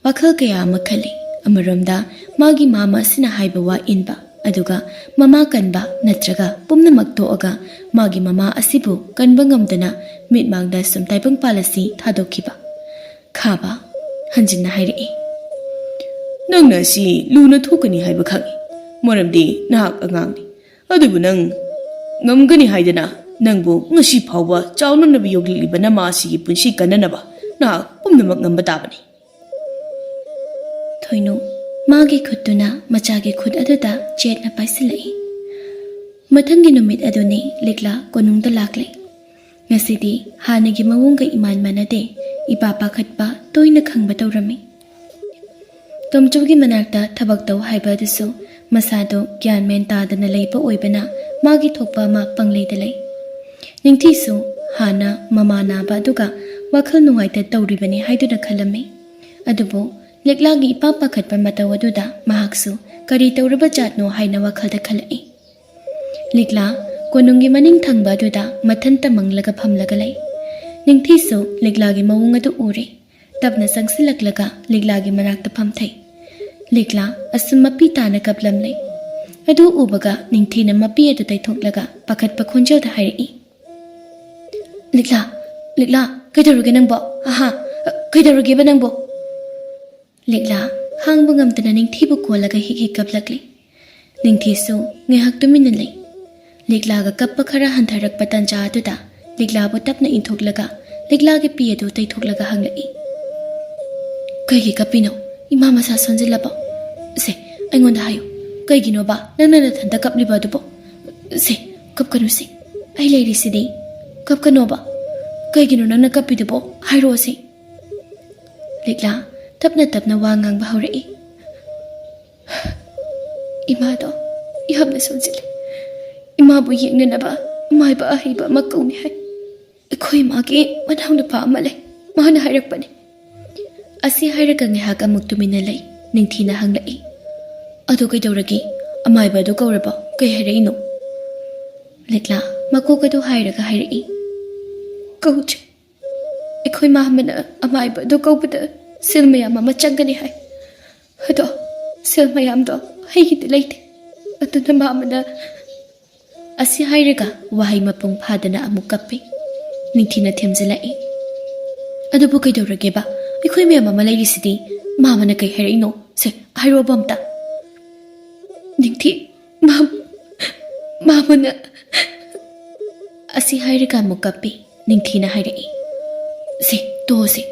ꯋꯥꯈꯜ ꯀꯌꯥ ꯑꯃ ꯈꯜꯂꯤ ꯑꯃꯔꯣꯝꯗ ꯃꯥꯒꯤ ꯃꯥꯃ ꯑꯁꯤꯅ ꯍꯥꯏꯕ ꯋꯥ ꯏꯟꯕ ꯑꯗꯨꯒ ꯃꯃꯥ ꯀꯟꯕ ꯅꯠꯇ꯭ꯔꯒ ꯄꯨꯝꯅꯃꯛ ꯇꯣꯛꯑꯒ ꯃꯥꯒꯤ ꯃꯃꯥ ꯑꯁꯤꯕꯨ ꯀꯟꯕ ꯉꯝꯗꯅ ꯃꯤꯠꯃꯥꯡꯗ ꯁꯨꯝ ꯇꯥꯏꯕꯪꯄꯥꯜ ꯑꯁꯤ ꯊꯥꯗꯣꯛꯈꯤꯕ ꯈꯥꯕ ꯍꯟꯖꯤꯟꯅ ꯍꯥꯏꯔꯛꯏ
ꯅꯪꯅ ꯑꯁꯤ ꯂꯨꯅ ꯊꯣꯛꯀꯅꯤ ꯍꯥꯏꯕ ꯈꯪꯏ ꯃꯔꯝꯗꯤ ꯅꯍꯥꯛ ꯑꯉꯥꯡꯅꯤ ꯑꯗꯨꯕꯨ ꯅꯪ ꯉꯝꯒꯅꯤ ꯍꯥꯏꯗꯅ ꯅꯪꯕꯨ ꯉꯁꯤ ꯐꯥꯎꯕ ꯆꯥꯎꯅꯅꯕ ꯌꯣꯛꯂꯤꯕ ꯅꯃꯥ ꯑꯁꯤꯒꯤ ꯄꯨꯟꯁꯤ ꯀꯟꯅꯅꯕ ꯅꯍꯥꯛ ꯄꯨꯝꯅꯃꯛ ꯉꯝꯕ ꯇꯥꯕꯅꯤ
ꯊꯣꯏꯅꯨ ꯃꯥꯒꯤ ꯈꯨꯠꯇꯨꯅ ꯃꯆꯥꯒꯤ ꯈꯨꯠ ꯑꯗꯨꯗ ꯆꯦꯠꯅ ꯄꯥꯏꯁꯤꯜꯂꯛꯏ ꯃꯊꯪꯒꯤ ꯅꯨꯃꯤꯠ ꯑꯗꯨꯅꯤ ꯂꯤꯛꯂꯥ ꯀꯣꯅꯨꯡꯗ ꯂꯥꯛꯂꯦ ꯉꯁꯤꯗꯤ ꯍꯥꯟꯅꯒꯤ ꯃꯑꯣꯡꯒ ꯏꯃꯥꯟ ꯃꯥꯟꯅꯗꯦ ꯏꯄꯥ ꯄꯥꯈꯠꯄ ꯇꯣꯏꯅ ꯈꯪꯕ ꯇꯧꯔꯝꯃꯤ ꯇꯣꯝꯆꯧꯒꯤ ꯃꯅꯥꯛꯇ ꯊꯕꯛ ꯇꯧ ꯍꯥꯏꯕ ꯑꯗꯨꯁꯨ ꯃꯁꯥꯗꯣ ꯒ꯭ꯌꯥꯟ ꯃꯦꯟ ꯇꯥꯗꯅ ꯂꯩꯕ ꯑꯣꯏꯕꯅ ꯃꯥꯒꯤ ꯊꯣꯛꯄ ꯑꯃ ꯄꯪꯂꯩꯗ ꯂꯩ ꯅꯤꯡꯊꯤꯁꯨ ꯍꯥꯟꯅ ꯃꯃꯥ ꯅꯥꯕ ꯑꯗꯨꯒ ꯋꯥꯈꯜ ꯅꯨꯡꯉꯥꯏꯇ ꯇꯧꯔꯤꯕꯅꯤ ꯍꯥꯏꯗꯨꯅ ꯈꯜꯂꯝꯃꯤ ꯑꯗꯨꯕꯨ ꯂꯤꯛꯂꯥꯒꯤ ꯏꯄꯥ ꯄꯥꯈꯠꯄ ꯃꯇꯧ ꯑꯗꯨꯗ ꯃꯍꯥꯛꯁꯨ ꯀꯔꯤ ꯇꯧꯔꯕ ꯖꯥꯠꯅꯣ ꯍꯥꯏꯅ ꯋꯥꯈꯜꯗ ꯈꯜꯂꯛꯏ ꯂꯤꯛꯂꯥ ꯀꯣꯅꯨꯡꯒꯤ ꯃꯅꯤꯡ ꯊꯪꯕ ꯑꯗꯨꯗ ꯃꯊꯟꯇ ꯃꯪꯂꯒ ꯐꯝꯂꯒ ꯂꯩ ꯅꯤꯡꯊꯤꯁꯨ ꯂꯤꯛꯂꯥꯒꯤ ꯃꯑꯣꯡ ꯑꯗꯨ ꯎꯔꯦ ꯇꯞꯅ ꯆꯪꯁꯤꯜꯂꯛꯂꯒ ꯂꯤꯛꯂꯥꯒꯤ ꯃꯅꯥꯛꯇ ꯐꯝꯊꯩ ꯂꯤꯛꯂꯥ ꯑꯁꯨꯝ ꯃꯄꯤ ꯇꯥꯅ ꯀꯞꯂꯝꯂꯦ ꯑꯗꯨ ꯎꯕꯒ ꯅꯤꯡꯊꯤꯅ ꯃꯄꯤ ꯑꯗꯨ ꯇꯩꯊꯣꯛꯂꯒ ꯄꯥꯈꯠꯄ ꯈꯣꯟꯖꯦꯜꯗ ꯍꯥꯏꯔꯛꯏ ꯂꯤꯛꯂꯥ ꯂꯤꯛꯂꯥ ꯀꯩꯗꯧꯔꯒꯦ ꯅꯪꯕꯣ ꯑꯍꯥ ꯀꯩꯗꯧꯔꯒꯦꯕ ꯅꯪꯕꯣ ꯂꯤꯛꯂꯥ ꯍꯥꯡꯕ ꯉꯝꯗꯅ ꯅꯤꯡꯊꯤꯕꯨ ꯀꯣꯜꯂꯒ ꯍꯤꯛ ꯍꯤꯛ ꯀꯞꯂꯛꯂꯤ ꯅꯤꯡꯊꯤꯁꯨ ꯉꯥꯏꯍꯥꯛ ꯇꯨꯃꯤꯟꯅ ꯂꯩ ꯂꯤꯛꯂꯥꯒ ꯀꯞꯄ ꯈꯔ ꯍꯟꯊꯔꯛꯄ ꯇꯥꯟꯖꯥ ꯑꯗꯨꯗ ꯂꯤꯛꯂꯥꯕꯨ ꯇꯞꯅ ꯏꯟꯊꯣꯛꯂꯒ ꯂꯤꯛꯂꯥꯒꯤ ꯄꯤ ꯑꯗꯨ ꯇꯩꯊꯣꯛꯂꯒ ꯍꯪꯂꯛꯏ ꯀꯩꯒꯤ ꯀꯞꯄꯤꯅꯣ ꯏꯃꯥ ꯃꯁꯥ ꯁꯣꯟꯖꯤꯜꯂꯕꯣ ꯁꯦ ꯑꯩꯉꯣꯟꯗ ꯍꯥꯏꯌꯨ ꯀꯩꯒꯤꯅꯣꯕ ꯅꯪꯅ ꯅꯊꯟꯇ ꯀꯞꯂꯤꯕ ꯑꯗꯨꯕꯣ ꯁꯦ ꯀꯞꯀꯅꯨ ꯁꯦ ꯑꯩ ꯂꯩꯔꯤꯁꯤꯗꯤ ꯀꯞꯀꯅꯣꯕ ꯀꯩꯒꯤꯅꯣ ꯅꯪꯅ ꯀꯞꯄꯤꯗꯨꯕꯣ ꯍꯥꯏꯔꯛꯑꯣ ꯁꯦ ꯂꯤꯛꯂꯥ ꯇꯞꯅ ꯇꯞꯅ ꯋꯥ ꯉꯥꯡꯕ ꯍꯧꯔꯛꯏ ꯏꯃꯥꯗꯣ ꯌꯥꯝꯅ ꯁꯣꯟꯖꯤꯜꯂꯤ ꯏꯃꯥꯕꯨ ꯌꯦꯡꯅꯅꯕ ꯃꯥꯏꯕ ꯑꯍꯩꯕ ꯑꯃ ꯀꯧꯅꯤ ꯍꯥꯏ ꯑꯩꯈꯣꯏ ꯏꯃꯥꯒꯤ ꯃꯅꯥꯎꯅꯨꯄꯥ ꯑꯃ ꯂꯩ ꯃꯥꯅ ꯍꯥꯏꯔꯛꯄꯅꯤ ꯑꯁꯤ ꯍꯥꯏꯔꯒ ꯉꯥꯏꯍꯥꯛ ꯑꯃꯨꯛ ꯇꯨꯃꯤꯟꯅ ꯂꯩ ꯅꯤꯡꯊꯤꯅ ꯍꯪꯂꯛꯏ ꯑꯗꯨ ꯀꯩꯗꯧꯔꯒꯦ ꯑꯃꯥꯏꯕ ꯑꯗꯨ ꯀꯧꯔꯕ ꯀꯩ ꯍꯥꯏꯔꯛꯏꯅꯣ ꯂꯤꯛꯂꯥ ꯃꯀꯣꯛ ꯑꯗꯨ ꯍꯥꯏꯔꯒ ꯍꯥꯏꯔꯛꯏ ꯀꯧꯗ꯭ꯔꯤ ꯑꯩꯈꯣꯏ ꯃꯥꯃꯅ ꯑꯃꯥꯏꯕ ꯑꯗꯨ ꯀꯧꯕꯗ ꯁꯦꯜ ꯃꯌꯥꯝ ꯑꯃ ꯆꯪꯒꯅꯤ ꯍꯥꯏ ꯑꯗꯣ ꯁꯦꯜ ꯃꯌꯥꯝꯗꯣ ꯑꯩꯒꯤꯗꯤ ꯂꯩꯇꯦ ꯑꯗꯨꯅ ꯃꯥꯃꯅ ꯑꯁꯤ ꯍꯥꯏꯔꯒ ꯋꯥꯍꯩ ꯃꯄꯨꯡ ꯐꯥꯗꯅ ꯑꯃꯨꯛ ꯀꯞꯄꯤ ꯅꯤꯡꯊꯤꯅ ꯊꯦꯝꯖꯤꯜꯂꯛꯏ ꯑꯗꯨꯕꯨ ꯀꯩꯗꯧꯔꯒꯦꯕ ꯑꯩꯈꯣꯏ ꯃꯌꯥꯝ ꯑꯃ ꯂꯩꯔꯤꯁꯤꯗꯤ ꯃꯥꯃꯅ ꯀꯩ ꯍꯥꯏꯔꯛꯏꯅꯣ ꯁꯦ ꯍꯥꯏꯔꯛꯑꯣꯕ ꯑꯝꯇ ꯅꯤꯡꯊꯤ ꯃꯥꯃꯅ ꯑꯁꯤ ꯍꯥꯏꯔꯒ ꯑꯃꯨꯛ ꯀꯞꯄꯤ ꯅꯤꯡꯊꯤꯅ ꯍꯥꯏꯔꯛꯏ ꯁꯦ ꯇꯣꯛꯑꯣꯁꯦ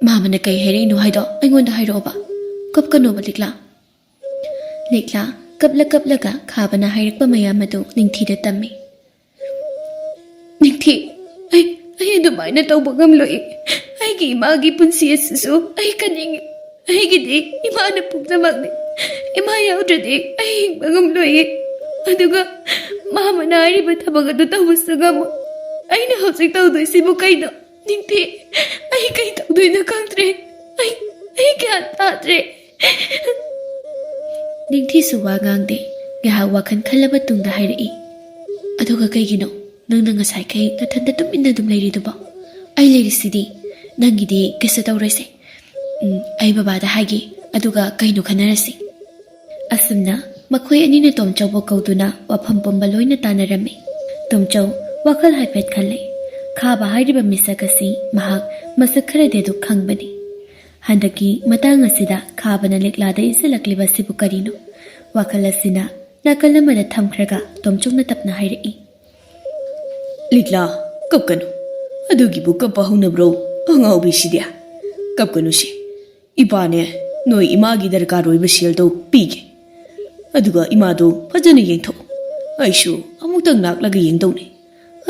ꯃꯥꯃꯅ ꯀꯩ ꯍꯥꯏꯔꯛꯏꯅꯣ ꯍꯥꯏꯗꯣ ꯑꯩꯉꯣꯟꯗ ꯍꯥꯏꯔꯛꯑꯣꯕ ꯀꯞꯀꯅꯣꯕ ꯂꯤꯛꯂꯥ ꯂꯤꯛꯂꯥ ꯀꯞꯂꯒ ꯈꯥꯕꯅ ꯍꯥꯏꯔꯛꯄ ꯃꯌꯥꯝ ꯑꯗꯨ ꯅꯤꯡꯊꯤꯗ ꯇꯝꯃꯤ ꯅꯤꯡꯊꯤ ꯑꯩ ꯑꯗꯨꯃꯥꯏꯅ ꯇꯧꯕ ꯉꯝꯂꯣꯏ ꯑꯩꯒꯤ ꯏꯃꯥꯒꯤ ꯄꯨꯟꯁꯤ ꯑꯁꯤꯁꯨ ꯑꯩ ꯀꯟꯅꯤꯡꯉꯤ ꯑꯩꯒꯤꯗꯤ ꯏꯃꯥꯅ ꯄꯨꯝꯅꯃꯛꯅꯤ ꯏꯃꯥ ꯌꯥꯎꯗ꯭ꯔꯗꯤ ꯑꯩ ꯍꯤꯡꯕ ꯉꯝꯂꯣꯏꯌꯦ ꯑꯗꯨꯒ ꯃꯥꯃꯅ ꯍꯥꯏꯔꯤꯕ ꯊꯕꯛ ꯑꯗꯨ ꯇꯧꯕꯁꯨ ꯉꯝꯃꯣꯏ ꯑꯩꯅ ꯍꯧꯖꯤꯛ ꯇꯧꯗꯣꯏꯁꯤꯕꯨ ꯀꯩꯅꯣ ꯅꯤꯡꯊꯤ ꯑꯩ ꯀꯩ ꯇꯧꯗꯣꯏꯅꯣ ꯈꯪꯗ꯭ꯔꯦ ꯑꯩ ꯒ꯭ꯌꯥꯟ ꯇꯥꯗ꯭ꯔꯦ ꯅꯤꯡꯊꯤꯁꯨ ꯋꯥ ꯉꯥꯡꯗꯦ ꯉꯥꯏꯍꯥꯛ ꯋꯥꯈꯜ ꯈꯜꯂꯕ ꯇꯨꯡꯗ ꯍꯥꯏꯔꯛꯏ ꯑꯗꯨꯒ ꯀꯩꯒꯤꯅꯣ ꯅꯪꯅ ꯉꯁꯥꯏꯈꯩ ꯅꯊꯟꯇ ꯇꯨꯃꯤꯟꯅ ꯑꯗꯨꯝ ꯂꯩꯔꯤꯗꯨꯕꯣ ꯑꯩ ꯂꯩꯔꯤꯁꯤꯗꯤ ꯅꯪꯒꯤꯗꯤ ꯀꯩꯁꯨ ꯇꯧꯔꯣꯏꯁꯦ ꯑꯩ ꯕꯕꯥꯗ ꯍꯥꯏꯒꯦ ꯑꯗꯨꯒ ꯀꯩꯅꯣ ꯈꯟꯅꯔꯁꯤ ꯑꯁꯨꯝꯅ ꯃꯈꯣꯏ ꯑꯅꯤꯅ ꯇꯣꯝꯆꯧꯕꯨ ꯀꯧꯗꯨꯅ ꯋꯥꯐꯝ ꯄꯨꯝꯕ ꯂꯣꯏꯅ ꯇꯥꯟꯅꯔꯝꯃꯤ ꯇꯣꯝꯆꯧ ꯋꯥꯈꯜ ꯍꯥꯏꯐꯦꯠ ꯈꯜꯂꯦ ꯈꯥꯕ ꯍꯥꯏꯔꯤꯕ ꯃꯤꯁꯛ ꯑꯁꯤ ꯃꯍꯥꯛ ꯃꯁꯛ ꯈꯔꯗꯤ ꯑꯗꯨ ꯈꯪꯕꯅꯤ ꯍꯟꯗꯛꯀꯤ ꯃꯇꯥꯡ ꯑꯁꯤꯗ ꯈꯥꯕꯅ ꯂꯤꯛꯂꯥꯗ ꯏꯟꯁꯤꯜꯂꯛꯂꯤꯕ ꯑꯁꯤꯕꯨ ꯀꯔꯤꯅꯣ ꯋꯥꯈꯜ ꯑꯁꯤꯅ ꯅꯥꯀꯜ ꯑꯃꯗ ꯊꯝꯈ꯭ꯔꯒ ꯇꯣꯝꯆꯧꯅ ꯇꯞꯅ ꯍꯥꯏꯔꯛꯏ
ꯂꯤꯛꯂꯥ ꯀꯞꯀꯅꯨ ꯑꯗꯨꯒꯤꯕꯨ ꯀꯞꯄ ꯍꯧꯅꯕ꯭ꯔꯣ ꯑꯉꯥꯎꯕꯤꯁꯤꯗꯤ ꯀꯞꯀꯅꯨꯁꯤ ꯏꯄꯥꯅꯦ ꯅꯣꯏ ꯏꯃꯥꯒꯤ ꯗꯔꯀꯥꯔ ꯑꯣꯏꯕ ꯁꯦꯜꯗꯣ ꯄꯤꯒꯦ ꯑꯗꯨꯒ ꯏꯃꯥꯗꯣ ꯐꯖꯅ ꯌꯦꯡꯊꯣꯛꯎ ꯑꯩꯁꯨ ꯑꯃꯨꯛꯇꯪ ꯂꯥꯛꯂꯒ ꯌꯦꯡꯗꯧꯅꯤ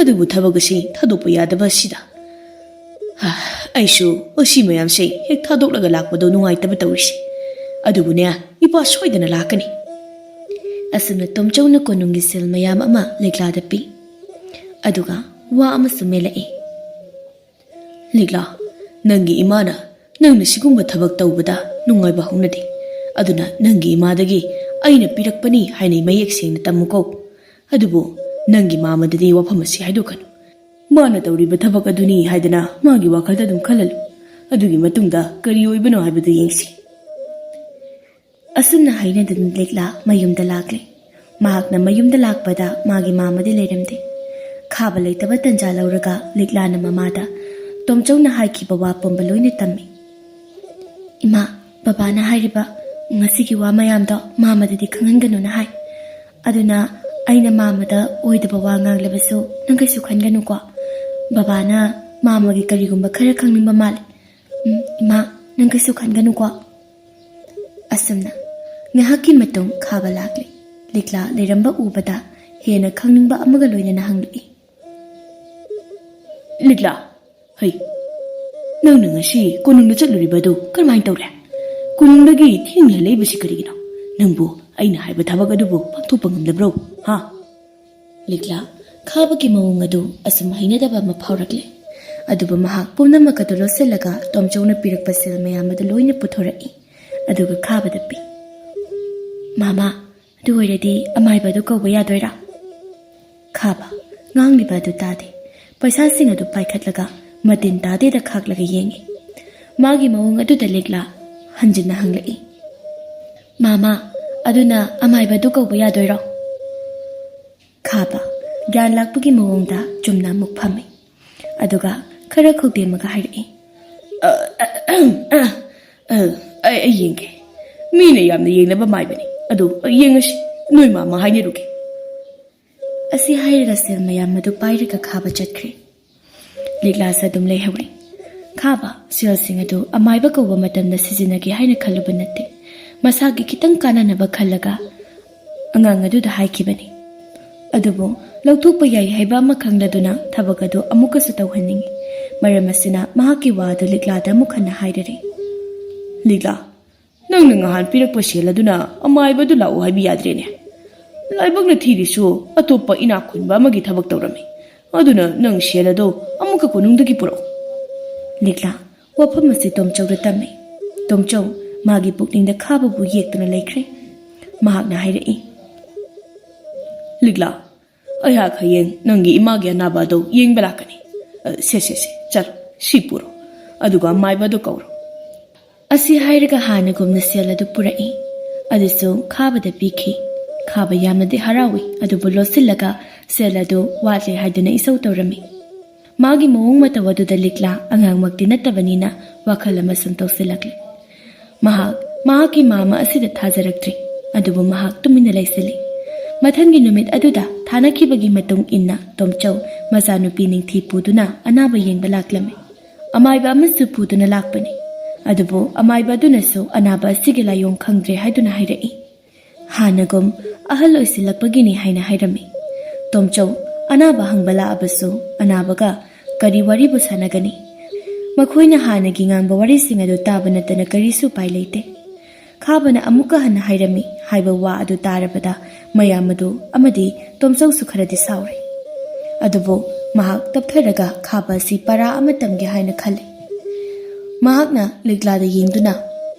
ꯑꯗꯨꯕꯨ ꯊꯕꯛ ꯑꯁꯤ ꯊꯥꯗꯣꯛꯄ ꯌꯥꯗꯕ ꯑꯁꯤꯗ ꯑꯩꯁꯨ ꯑꯁꯤ ꯃꯌꯥꯝꯁꯦ ꯍꯦꯛ ꯊꯥꯗꯣꯛꯂꯒ ꯂꯥꯛꯄꯗꯣ ꯅꯨꯡꯉꯥꯏꯇꯕ ꯇꯧꯔꯤꯁꯦ ꯑꯗꯨꯕꯨꯅꯦ ꯏꯄꯥ ꯁꯣꯏꯗꯅ ꯂꯥꯛꯀꯅꯤ ꯑꯁꯨꯝꯅ ꯇꯣꯝꯆꯧꯅ ꯀꯣꯅꯨꯡꯒꯤ ꯁꯦꯜ ꯃꯌꯥꯝ ꯑꯃ ꯂꯤꯛꯂꯥꯗ ꯄꯤ ꯑꯗꯨꯒ ꯋꯥ ꯑꯃꯁꯨ ꯃꯦꯜꯂꯛꯏ ꯂꯤꯛꯂꯥ ꯅꯪꯒꯤ ꯏꯃꯥꯅ ꯅꯪꯅ ꯁꯤꯒꯨꯝꯕ ꯊꯕꯛ ꯇꯧꯕꯗ ꯅꯨꯡꯉꯥꯏꯕ ꯍꯧꯅꯗꯦ ꯑꯗꯨꯅ ꯅꯪꯒꯤ ꯏꯃꯥꯗꯒꯤ ꯑꯩꯅ ꯄꯤꯔꯛꯄꯅꯤ ꯍꯥꯏꯅ ꯃꯌꯦꯛ ꯁꯦꯡꯅ ꯇꯝꯃꯨꯀꯣ ꯑꯗꯨꯕꯨ ꯅꯪꯒꯤ ꯃꯥꯃꯗꯗꯤ ꯋꯥꯐꯝ ꯑꯁꯤ ꯍꯥꯏꯗꯣꯛꯀꯅꯨ ꯃꯥꯅ ꯇꯧꯔꯤꯕ ꯊꯕꯛ ꯑꯗꯨꯅꯤ ꯍꯥꯏꯗꯅ ꯃꯥꯒꯤ ꯋꯥꯈꯜꯗ ꯑꯗꯨꯝ ꯈꯜꯍꯜꯂꯨ ꯑꯗꯨꯒꯤ ꯃꯇꯨꯡꯗ ꯀꯔꯤ ꯑꯣꯏꯕꯅꯣ ꯍꯥꯏꯕꯗꯨ ꯌꯦꯡꯁꯤ ꯑꯁꯨꯝꯅ ꯍꯥꯏꯅꯗꯨꯅ ꯂꯤꯛꯂꯥ ꯃꯌꯨꯝꯗ ꯂꯥꯛꯂꯦ ꯃꯍꯥꯛꯅ ꯃꯌꯨꯝꯗ ꯂꯥꯛꯄꯗ ꯃꯥꯒꯤ ꯃꯥꯃꯗꯤ ꯂꯩꯔꯝꯗꯦ ꯈꯥꯕ ꯂꯩꯇꯕ ꯇꯟꯖꯥ ꯂꯧꯔꯒ ꯂꯤꯛꯂꯥꯅ ꯃꯃꯥꯗ ꯇꯣꯝꯆꯧꯅ ꯍꯥꯏꯈꯤꯕ ꯋꯥ ꯄꯨꯝꯕ ꯂꯣꯏꯅ ꯇꯝꯃꯤ ꯏꯃꯥ ꯕꯕꯥꯅ ꯍꯥꯏꯔꯤꯕ
ꯉꯁꯤꯒꯤ ꯋꯥ ꯃꯌꯥꯝꯗꯣ ꯃꯥꯃꯗꯗꯤ ꯈꯪꯍꯟꯒꯅꯨꯅ ꯍꯥꯏ ꯑꯗꯨꯅ ꯑꯩꯅ ꯃꯥꯃꯗ ꯑꯣꯏꯗꯕ ꯋꯥ ꯉꯥꯡꯂꯕꯁꯨ ꯅꯪ ꯀꯩꯁꯨ ꯈꯟꯒꯅꯨꯀꯣ ꯕꯕꯥꯅ ꯃꯥꯃꯒꯤ ꯀꯔꯤꯒꯨꯝꯕ ꯈꯔ ꯈꯪꯅꯤꯡꯕ ꯃꯥꯜꯂꯦ ꯏꯃꯥ ꯅꯪ ꯀꯩꯁꯨ ꯈꯟꯒꯅꯨꯀꯣ ꯑꯁꯨꯝꯅ ꯉꯥꯏꯍꯥꯛꯀꯤ ꯃꯇꯨꯡ ꯈꯥꯕ ꯂꯥꯛꯂꯤ ꯂꯤꯛꯂꯥ ꯂꯩꯔꯝꯕ ꯎꯕꯗ ꯍꯦꯟꯅ ꯈꯪꯅꯤꯡꯕ ꯑꯃꯒ ꯂꯣꯏꯅꯅ ꯍꯪꯂꯛꯏ
ꯂꯤꯛꯂꯥ ꯍꯩ ꯅꯪꯅ ꯉꯁꯤ ꯀꯣꯅꯨꯡꯗ ꯆꯠꯂꯨꯔꯤꯕꯗꯨ ꯀꯔꯝꯍꯥꯏꯅ ꯇꯧꯔꯦ ꯀꯣꯅꯨꯡꯗꯒꯤ ꯊꯦꯡꯅ ꯍꯜꯂꯛꯏꯕꯁꯤ ꯀꯔꯤꯒꯤꯅꯣ ꯅꯪꯕꯨ ꯑꯩꯅ ꯍꯥꯏꯕ ꯊꯕꯛ ꯑꯗꯨꯕꯨ ꯄꯥꯡꯊꯣꯛꯄ ꯉꯝꯗꯕ꯭ꯔꯣ ꯍꯥ
ꯂꯤꯛꯂꯥ ꯈꯥꯕꯒꯤ ꯃꯑꯣꯡ ꯑꯗꯨ ꯑꯁꯨꯝ ꯍꯩꯅꯗꯕ ꯑꯃ ꯐꯥꯎꯔꯛꯂꯦ ꯑꯗꯨꯕꯨ ꯃꯍꯥꯛ ꯄꯨꯝꯅꯃꯛ ꯑꯗꯨ ꯂꯣꯠꯁꯤꯜꯂꯒ ꯇꯣꯝꯆꯧꯅ ꯄꯤꯔꯛꯄ ꯁꯦꯜ ꯃꯌꯥꯝ ꯑꯗꯨ ꯂꯣꯏꯅ ꯄꯨꯊꯣꯔꯛꯏ ꯑꯗꯨꯒ ꯈꯥꯕꯗ ꯄꯤ ꯃꯥꯃꯥ ꯑꯗꯨ ꯑꯣꯏꯔꯗꯤ ꯑꯃꯥꯏꯕ ꯑꯗꯨ ꯀꯧꯕ ꯌꯥꯗꯣꯏꯔꯥ ꯈꯥꯕ ꯉꯥꯡꯂꯤꯕ ꯑꯗꯨ ꯇꯥꯗꯦ ꯄꯩꯁꯥꯁꯤꯡ ꯑꯗꯨ ꯄꯥꯏꯈꯠꯂꯒ ꯃꯇꯤꯟ ꯇꯥꯗꯦꯗ ꯈꯥꯛꯂꯒ ꯌꯦꯡꯉꯤ ꯃꯥꯒꯤ ꯃꯑꯣꯡ ꯑꯗꯨꯗ ꯂꯤꯛꯂꯥ ꯍꯟꯖꯤꯟꯅ ꯍꯪꯂꯛꯏ ꯃꯥꯃꯥ ꯑꯗꯨꯅ ꯑꯃꯥꯏꯕ ꯑꯗꯨ ꯀꯧꯕ ꯌꯥꯗꯣꯏꯔꯣ ꯈꯥꯕ ꯒ꯭ꯌꯥꯟ ꯂꯥꯛꯄꯒꯤ ꯃꯑꯣꯡꯗ ꯆꯨꯝꯅ ꯑꯃꯨꯛ ꯐꯝꯃꯤ ꯑꯗꯨꯒ ꯈꯔ ꯈꯧꯇꯦꯝꯃꯒ ꯍꯥꯏꯔꯛꯏ
ꯑꯩ ꯌꯦꯡꯒꯦ ꯃꯤꯅ ꯌꯥꯝꯅ ꯌꯦꯡꯅꯕ ꯃꯥꯏꯕꯅꯤ ꯑꯗꯨ ꯌꯦꯡꯉꯁꯤ ꯅꯣꯏ ꯃꯥꯃ ꯍꯥꯏꯅꯔꯨꯒꯦ
ꯑꯁꯤ ꯍꯥꯏꯔꯒ ꯁꯦꯜ ꯃꯌꯥꯝ ꯑꯗꯨ ꯄꯥꯏꯔꯒ ꯈꯥꯕ ꯆꯠꯈ꯭ꯔꯦ ꯂꯤꯛꯂꯥꯁ ꯑꯗꯨꯝ ꯂꯩꯍꯧꯔꯤ ꯈꯥꯕ ꯁꯦꯜꯁꯤꯡ ꯑꯗꯨ ꯑꯃꯥꯏꯕ ꯀꯧꯕ ꯃꯇꯝꯗ ꯁꯤꯖꯤꯟꯅꯒꯦ ꯍꯥꯏꯅ ꯈꯜꯂꯨꯕ ꯅꯠꯇꯦ ꯃꯁꯥꯒꯤ ꯈꯤꯇꯪ ꯀꯥꯟꯅꯅꯕ ꯈꯜꯂꯒ ꯑꯉꯥꯡ ꯑꯗꯨꯗ ꯍꯥꯏꯈꯤꯕꯅꯤ ꯑꯗꯨꯕꯨ ꯂꯧꯊꯣꯛꯄ ꯌꯥꯏ ꯍꯥꯏꯕ ꯑꯃ ꯈꯪꯂꯗꯨꯅ ꯊꯕꯛ ꯑꯗꯨ ꯑꯃꯨꯛꯀꯁꯨ ꯇꯧꯍꯟꯅꯤꯡꯉꯤ ꯃꯔꯝ ꯑꯁꯤꯅ ꯃꯍꯥꯛꯀꯤ ꯋꯥ ꯑꯗꯨ ꯂꯤꯛꯂꯥꯗ ꯑꯃꯨꯛ ꯍꯟꯅ ꯍꯥꯏꯔꯔꯦ
ꯂꯤꯛꯂꯥ ꯅꯪꯅ ꯉꯍꯥꯟ ꯄꯤꯔꯛꯄ ꯁꯦꯜ ꯑꯗꯨꯅ ꯑꯃꯥꯏꯕꯗꯨ ꯂꯥꯛꯎ ꯍꯥꯏꯕ ꯌꯥꯗ꯭ꯔꯦꯅꯦ ꯂꯥꯏꯕꯛꯅ ꯊꯤꯔꯤꯁꯨ ꯑꯇꯣꯞꯄ ꯏꯅꯥꯛ ꯈꯨꯟꯕ ꯑꯃꯒꯤ ꯊꯕꯛ ꯇꯧꯔꯝꯃꯤ ꯑꯗꯨꯅ ꯅꯪ ꯁꯦꯜ ꯑꯗꯣ ꯑꯃꯨꯛꯀ ꯀꯣꯅꯨꯡꯗꯒꯤ ꯄꯨꯔꯛꯎ
ꯂꯤꯛꯂꯥ ꯋꯥꯐꯝ ꯑꯁꯤ ꯇꯣꯝꯆꯧꯗ ꯇꯝꯃꯤ ꯇꯣꯝꯆꯧ ꯃꯥꯒꯤ ꯄꯨꯛꯅꯤꯡꯗ ꯈꯥꯕꯕꯨ ꯌꯦꯛꯇꯨꯅ ꯂꯩꯈ꯭ꯔꯦ ꯃꯍꯥꯛꯅ ꯍꯥꯏꯔꯛꯏ
ꯂꯤꯛꯂꯥ ꯑꯩꯍꯥꯛ ꯍꯌꯦꯡ ꯅꯪꯒꯤ ꯏꯃꯥꯒꯤ ꯑꯅꯥꯕ ꯑꯗꯨ ꯌꯦꯡꯕ ꯂꯥꯛꯀꯅꯤ ꯁꯦ ꯆꯠꯂꯣ ꯁꯤ ꯄꯨꯔꯣ ꯑꯗꯨꯒ ꯑꯃꯥꯏꯕ ꯑꯗꯨ ꯀꯧꯔꯣ
ꯑꯁꯤ ꯍꯥꯏꯔꯒ ꯍꯥꯟꯅꯒꯨꯝꯅ ꯁꯦꯜ ꯑꯗꯨ ꯄꯨꯔꯛꯏ ꯑꯗꯨꯁꯨ ꯈꯥꯕꯗ ꯄꯤꯈꯤ ꯈꯥꯕ ꯌꯥꯝꯅꯗꯤ ꯍꯔꯥꯎꯏ ꯑꯗꯨꯕꯨ ꯂꯣꯠꯁꯤꯜꯂꯒ ꯁꯦꯜ ꯑꯗꯨ ꯋꯥꯠꯂꯦ ꯍꯥꯏꯗꯨꯅ ꯏꯁꯧ ꯇꯧꯔꯝꯃꯤ ꯃꯥꯒꯤ ꯃꯑꯣꯡ ꯃꯇꯧ ꯑꯗꯨꯗ ꯂꯤꯛꯂꯥ ꯑꯉꯥꯡꯃꯛꯇꯤ ꯅꯠꯇꯕꯅꯤꯅ ꯋꯥꯈꯜ ꯑꯃ ꯁꯨꯝ ꯇꯧꯁꯤꯜꯂꯛꯂꯤ ꯃꯍꯥꯛꯀꯤ ꯃꯥꯃ ꯑꯁꯤꯗ ꯊꯥꯖꯔꯛꯇ꯭ꯔꯤ ꯑꯗꯨꯕꯨ ꯃꯍꯥꯛ ꯇꯨꯃꯤꯟꯅ ꯂꯩꯁꯤꯜꯂꯤ ꯃꯊꯪꯒꯤ ꯅꯨꯃꯤꯠ ꯑꯗꯨꯗ ꯊꯥꯅꯈꯤꯕꯒꯤ ꯃꯇꯨꯡ ꯏꯟꯅ ꯇꯣꯝꯆꯧ ꯃꯆꯥꯅꯨꯄꯤ ꯅꯤꯡꯊꯤ ꯄꯨꯗꯨꯅ ꯑꯅꯥꯕ ꯌꯦꯡꯕ ꯂꯥꯛꯂꯝꯃꯤ ꯑꯃꯥꯏꯕ ꯑꯃꯁꯨ ꯄꯨꯗꯨꯅ ꯂꯥꯛꯄꯅꯤ ꯑꯗꯨꯕꯨ ꯑꯃꯥꯏꯕ ꯑꯗꯨꯅꯁꯨ ꯑꯅꯥꯕ ꯑꯁꯤꯒꯤ ꯂꯥꯏꯑꯣꯡ ꯈꯪꯗ꯭ꯔꯦ ꯍꯥꯏꯗꯨꯅ ꯍꯥꯏꯔꯛꯏ ꯍꯥꯟꯅꯒꯨꯝ ꯑꯍꯜ ꯑꯣꯏꯁꯤꯜꯂꯛꯄꯒꯤꯅꯤ ꯍꯥꯏꯅ ꯍꯥꯏꯔꯝꯃꯤ ꯇꯣꯝꯆꯧ ꯑꯅꯥꯕ ꯍꯪꯕ ꯂꯥꯛꯑꯕꯁꯨ ꯑꯅꯥꯕꯒ ꯀꯔꯤ ꯋꯥꯔꯤꯕꯨ ꯁꯥꯟꯅꯒꯅꯤ ꯃꯈꯣꯏꯅ ꯍꯥꯟꯅꯒꯤ ꯉꯥꯡꯕ ꯋꯥꯔꯤꯁꯤꯡ ꯑꯗꯨ ꯇꯥꯕ ꯅꯠꯇꯅ ꯀꯔꯤꯁꯨ ꯎꯄꯥꯏ ꯂꯩꯇꯦ ꯈꯥꯕꯅ ꯑꯃꯨꯛꯀ ꯍꯟꯅ ꯍꯥꯏꯔꯝꯃꯤ ꯍꯥꯏꯕ ꯋꯥ ꯑꯗꯨ ꯇꯥꯔꯕꯗ ꯃꯌꯥꯝ ꯑꯗꯨ ꯑꯃꯗꯤ ꯇꯣꯝꯆꯧꯁꯨ ꯈꯔꯗꯤ ꯁꯥꯎꯔꯦ ꯑꯗꯨꯕꯨ ꯃꯍꯥꯛ ꯇꯞꯊꯔꯒ ꯈꯥꯕ ꯑꯁꯤ ꯄꯔꯥ ꯑꯃ ꯇꯝꯒꯦ ꯍꯥꯏꯅ ꯈꯜꯂꯤ ꯃꯍꯥꯛꯅ ꯂꯤꯛꯂꯥꯗ ꯌꯦꯡꯗꯨꯅ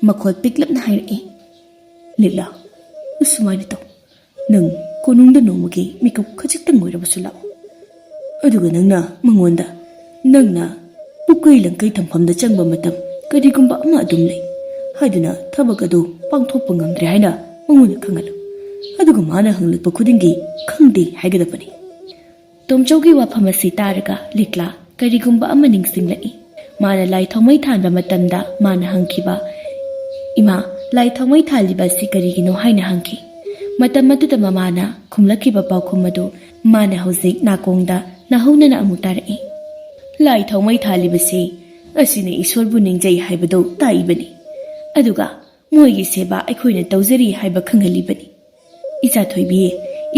ꯃꯈꯣꯜ ꯄꯤꯛꯂꯞꯅ ꯍꯥꯏꯔꯛꯏ ꯂꯤꯛꯂꯥ ꯑꯁꯨꯃꯥꯏꯅ ꯇꯧ ꯅꯪ ꯀꯣꯅꯨꯡꯗ ꯅꯣꯡꯃꯒꯤ ꯃꯤꯀꯨꯞ ꯈꯖꯤꯛꯇꯪ ꯑꯣꯏꯔꯕꯁꯨ ꯂꯥꯛꯑꯣ ꯑꯗꯨꯒ ꯅꯪꯅ ꯃꯉꯣꯟꯗ ꯅꯪꯅ ꯄꯨꯀꯩ ꯂꯪꯀꯩ ꯊꯝꯐꯝꯗ ꯆꯪꯕ ꯃꯇꯝ ꯀꯔꯤꯒꯨꯝꯕ ꯑꯃ ꯑꯗꯨꯝ ꯂꯩ ꯍꯥꯏꯗꯨꯅ ꯊꯕꯛ ꯑꯗꯨ ꯄꯥꯡꯊꯣꯛꯄ ꯉꯝꯗ꯭ꯔꯦ ꯍꯥꯏꯅ ꯃꯉꯣꯟꯗ ꯈꯪꯍꯜꯂꯨ ꯑꯗꯨꯒ ꯃꯥꯅ ꯍꯪꯂꯛꯄ ꯈꯨꯗꯤꯡꯒꯤ ꯈꯪꯗꯦ ꯍꯥꯏꯒꯗꯕꯅꯤ ꯇꯣꯝꯆꯧꯒꯤ ꯋꯥꯐꯝ ꯑꯁꯤ ꯇꯥꯔꯒ ꯂꯤꯛꯂꯥ ꯀꯔꯤꯒꯨꯝꯕ ꯑꯃ ꯅꯤꯡꯁꯤꯡꯂꯛꯏ ꯃꯥꯅ ꯂꯥꯏ ꯊꯥꯎꯃꯩ ꯊꯥꯟꯕ ꯃꯇꯝꯗ ꯃꯥꯅ ꯍꯪꯈꯤꯕ ꯏꯃꯥ ꯂꯥꯏ ꯊꯥꯎꯃꯩ ꯊꯥꯜꯂꯤꯕ ꯑꯁꯤ ꯀꯔꯤꯒꯤꯅꯣ ꯍꯥꯏꯅ ꯍꯪꯈꯤ ꯃꯇꯝ ꯑꯗꯨꯗ ꯃꯃꯥꯅ ꯈꯨꯝꯂꯛꯈꯤꯕ ꯄꯥꯎꯈꯨꯝ ꯑꯗꯨ ꯃꯥꯅ ꯍꯧꯖꯤꯛ ꯅꯥꯀꯣꯡꯗ ꯅꯥꯍꯧꯅꯅ ꯑꯃꯨꯛ ꯇꯥꯔꯛꯏ ꯂꯥꯏ ꯊꯥꯎꯃꯩ ꯊꯥꯜꯂꯤꯕꯁꯤ ꯑꯁꯤꯅ ꯏꯁꯣꯔꯕꯨ ꯅꯤꯡꯖꯩ ꯍꯥꯏꯕꯗꯨ ꯇꯥꯛꯏꯕꯅꯤ ꯑꯗꯨꯒ ꯃꯣꯏꯒꯤ ꯁꯦꯕꯥ ꯑꯩꯈꯣꯏꯅ ꯇꯧꯖꯔꯤ ꯍꯥꯏꯕ ꯈꯪꯍꯜꯂꯤꯕꯅꯤ ꯏꯆꯥꯊꯣꯏꯕꯤ